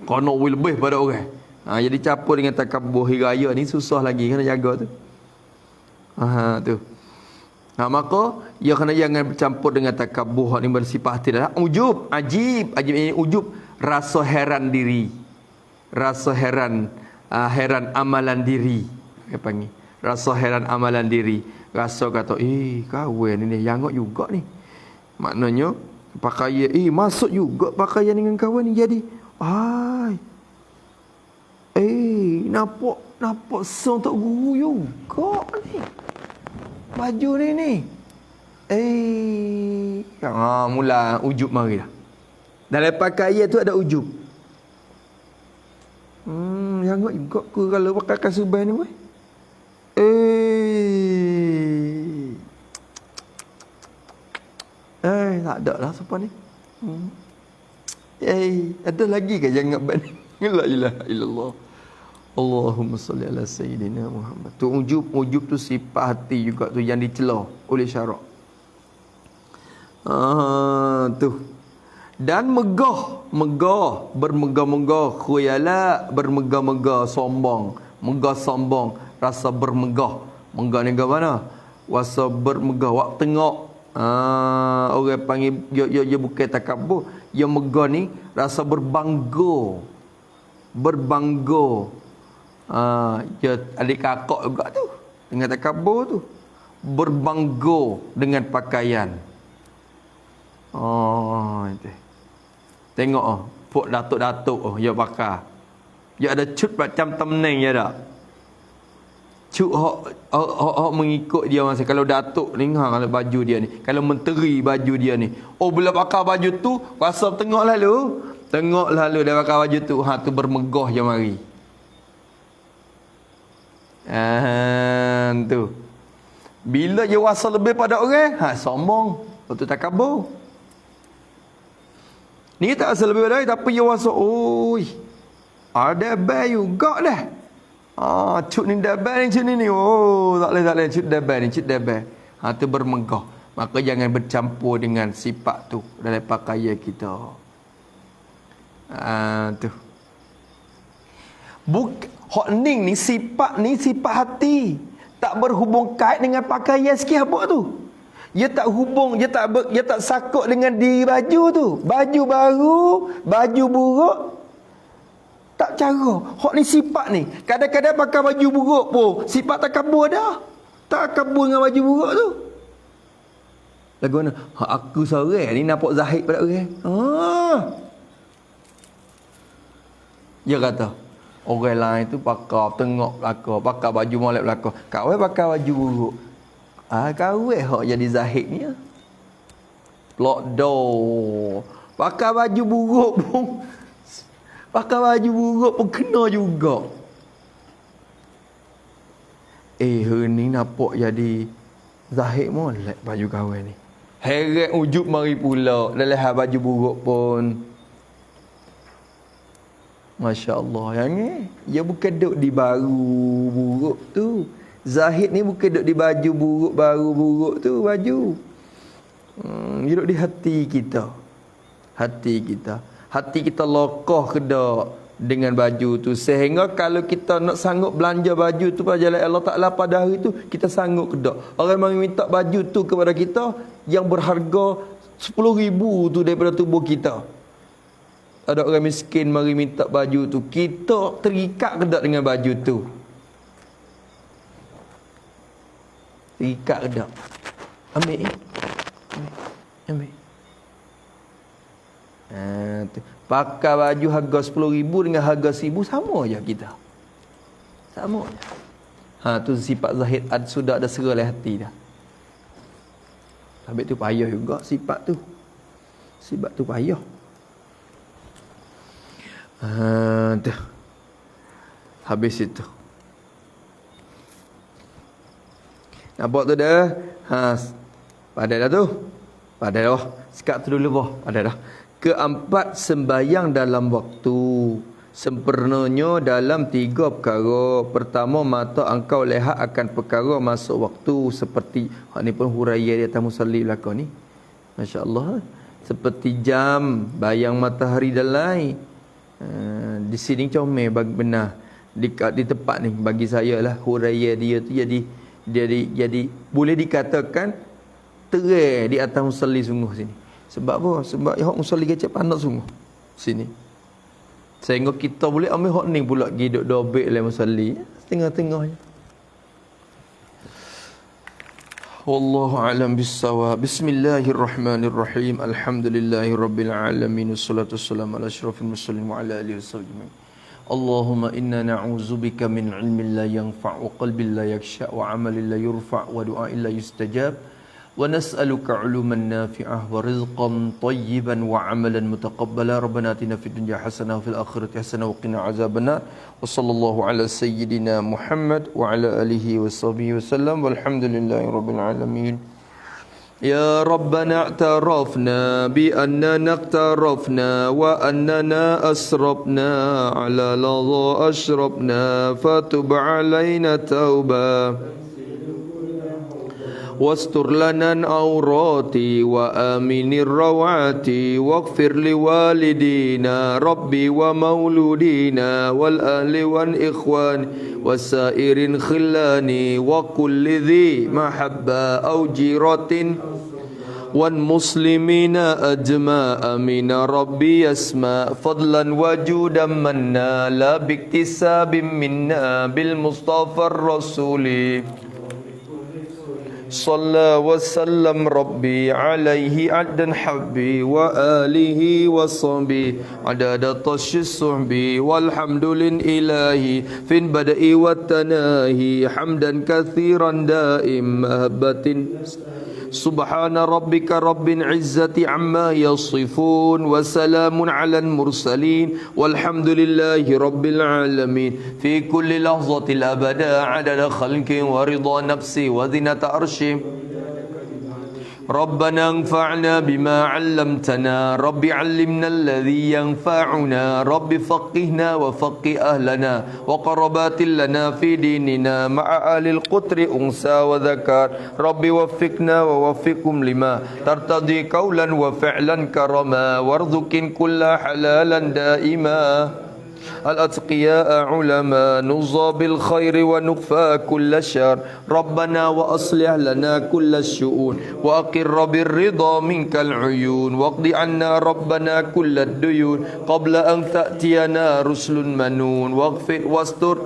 Kau nak lebih pada orang. Jadi campur dengan takabur hari raya ni susah lagi. Kena jaga tu. Tu. Maka ia kena jangan bercampur dengan takabur ni bersifat tidak. Ujub. Ajib ini ujub. Rasa heran diri. Rasa heran. Heran amalan diri. Dia panggil. Rasa heran amalan diri. Rasa kata, kawan ni yang juga ni. Maknanya, pakaian masuk juga pakaian dengan kawan ni jadi nampak nampak song tak guru juga ni. Baju ni. Mula ujub mari dah. Dalam pakaian tu ada ujub. Jangan juga ke kalau pakai kasuban ni boy. Tak ada lah siapa ni. Ada lagi ke jangan ban? La ilaha illallah. Allahumma salli ala sayyidina Muhammad. Tu ujub tu sifat hati juga tu yang dicela oleh syarak. Tu. Dan megah, bermegah-megah, khuyala, bermegah-megah, sombong, megah sombong, rasa bermegah. Megah ni ke mana? Rasa bermegah, wak tengok. Orang panggil dia bukan takabur. Yang megah ni rasa berbangga. Dia adik kakak juga tu. Dengan takabur tu. Berbangga dengan pakaian. Itu. Tengok pok datuk-datuk dia pakai. Dia ada cut macam temneng dia tak? Cut hok mengikut dia masa kalau datuk ni kalau baju dia ni. Kalau menteri baju dia ni. Bila pakai baju tu, rasa tengok lalu dia pakai baju tu. Tu bermegah je mari. Tu. Bila dia rasa lebih pada orang, sombong. Betul takabur. Ni tak rasa lebih pada orang, tapi dia rasa, ada bel juga dah. Cut ni dah bel ni, cut ni. Tak boleh, cut dah bel ni, cut dah bel. Tu bermegah. Maka jangan bercampur dengan sifat tu dalam pakaian kita. Tu. Hak ni sifat hati. Tak berhubung kait dengan pakaian sikit apa tu. Dia tak hubung, dia tak sakut dengan diri baju tu. Baju baru, baju buruk, tak cara. Hak ni sifat ni. Kadang-kadang pakai baju buruk pun sifat takabur dah. Takabur dengan baju buruk tu. Lagu mana? Aku seorang ni nampak zahid pada orang. Dia kata, orang lain tu pakai tengok belakang, pakai baju molek belakang. Kau pakai baju buruk. Kau hok jadi zahid ni. Lock door. Pakai baju buruk pun kena juga. Hari ni nampak jadi zahid molek baju kawan ni. Heret ujub mari pula dalam hal baju buruk pun. Masya Allah. Yang ni dia bukan duduk di baru buruk tu. Zahid ni bukan duduk di baju buruk, baru buruk tu baju. Dia duduk di hati kita. Hati kita lokoh kedak dengan baju tu. Sehingga kalau kita nak sanggup belanja baju tu pada jalan Allah Ta'ala pada hari tu, kita sanggup kedak. Orang mari minta baju tu kepada kita yang berharga 10,000 tu daripada tubuh kita. Ada orang miskin mari minta baju tu. Kita terikat kedak dengan baju tu. Terikat kedak. Ambil. Pakai baju harga 10,000 dengan harga 1,000 sama je kita. Sama je. Tu sifat zahid sudah ada serah hati dah. Habis tu payah juga sifat tu. Sifat tu payah. Tu. Habis itu. Nampak tu dah? Padai dah tu. Padai dah. Sekat tu dulu bah. Padai dah. Keempat, sembahyang dalam waktu. Sempurnanya dalam 3 perkara. Pertama, mata engkau lihat akan perkara masuk waktu. Seperti, ni pun huraian di atas musalli belakang ni. Masya Allah. Seperti jam, bayang matahari dan lain. Di sini comel benar. Di tempat ni, bagi saya lah, huraian dia tu jadi boleh dikatakan terang di atas musalli sungguh sini. Sebab apa? Sebab hak musalli kecap panas sungguh sini. Sehingga kita boleh ambil hak ni pula pergi duduk dobek dalam musalli setengah-tengahnya. Wallahu a'lam bissawab. Bismillahirrahmanirrahim. Alhamdulillahirabbil alamin. Wassalatu wassalamu ala asyrafil mursalin wa ala alihi wasallam. اللهم إنا نعوذ بك من علم لا ينفع وقلب لا يخشع وعمل لا يرفع ودعاء لا يستجاب ونسألك علما نافعة ورزقا طيبا وعملا متقبلا ربنا آتنا في الدنيا حسنة وفي الآخرة حسنة وقنا عذاب النار وصلى الله على سيدنا محمد وعلى آله وصحبه وسلم والحمد لله رب العالمين. يا ربنا اعترفنا بأننا اقترفنا وأننا أسرفنا على لظى أشربنا فتب علينا توبة واستر لنا العورات وآمن الروعات واغفر لوالدينا ربي ومولودينا والأهل والإخوان وسائر خلان وكل ذي محبة أو جيرة والمسلمين أجمع من ربي يسمع فضلا وجودا منا لا باكتساب منا بالمصطفى الرسول صلى وسلم ربي عليه عددا حبي وآله وصحبه عدد طش الصحب والحمد لله في البدء والتناهي حمدا كثيرا دائم مهبة سبحان ربك رب العزة عما يصفون وسلام على المرسلين والحمد لله رب العالمين في كل لحظة الأبدا عدد خلق ورضا نفسي وزنة عرشي ربنا انفعنا بما علمتنا رب علمنا الذي ينفعنا رب فقهنا وفقه أهلنا وقربات لنا في ديننا مع أهل القطر أنثى وذكر رب وفقنا ووفقهم لما ترتضي قولا وفعلا كرما وارزق كل حلالا دائما الأتقياء علماء نصى بالخير ونخفى كل شر ربنا وأصلح لنا كل الشؤون وأقر بالرضا منك العيون واقض عنا ربنا كل الديون قبل أن تأتينا رسل منون واغفر واستر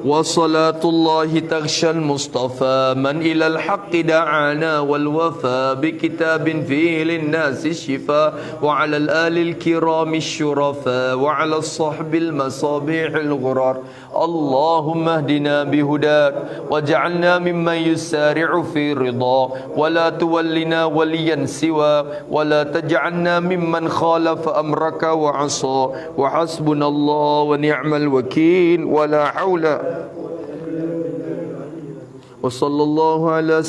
وصلاة الله تغشى المصطفى من إلى الحق دعانا والوفاء بكتاب فيه للناس الشفاء وعلى الآل الكرام الشرفاء وعلى الصحب المصابيح الغرار اللهم اهدنا بهداك واجعلنا ممن يسارع في رضا ولا تولنا وليا سوى ولا تجعلنا ممن خالف أمرك وعصى وحسبنا الله ونعم الوكيل ولا حول وصلى الله على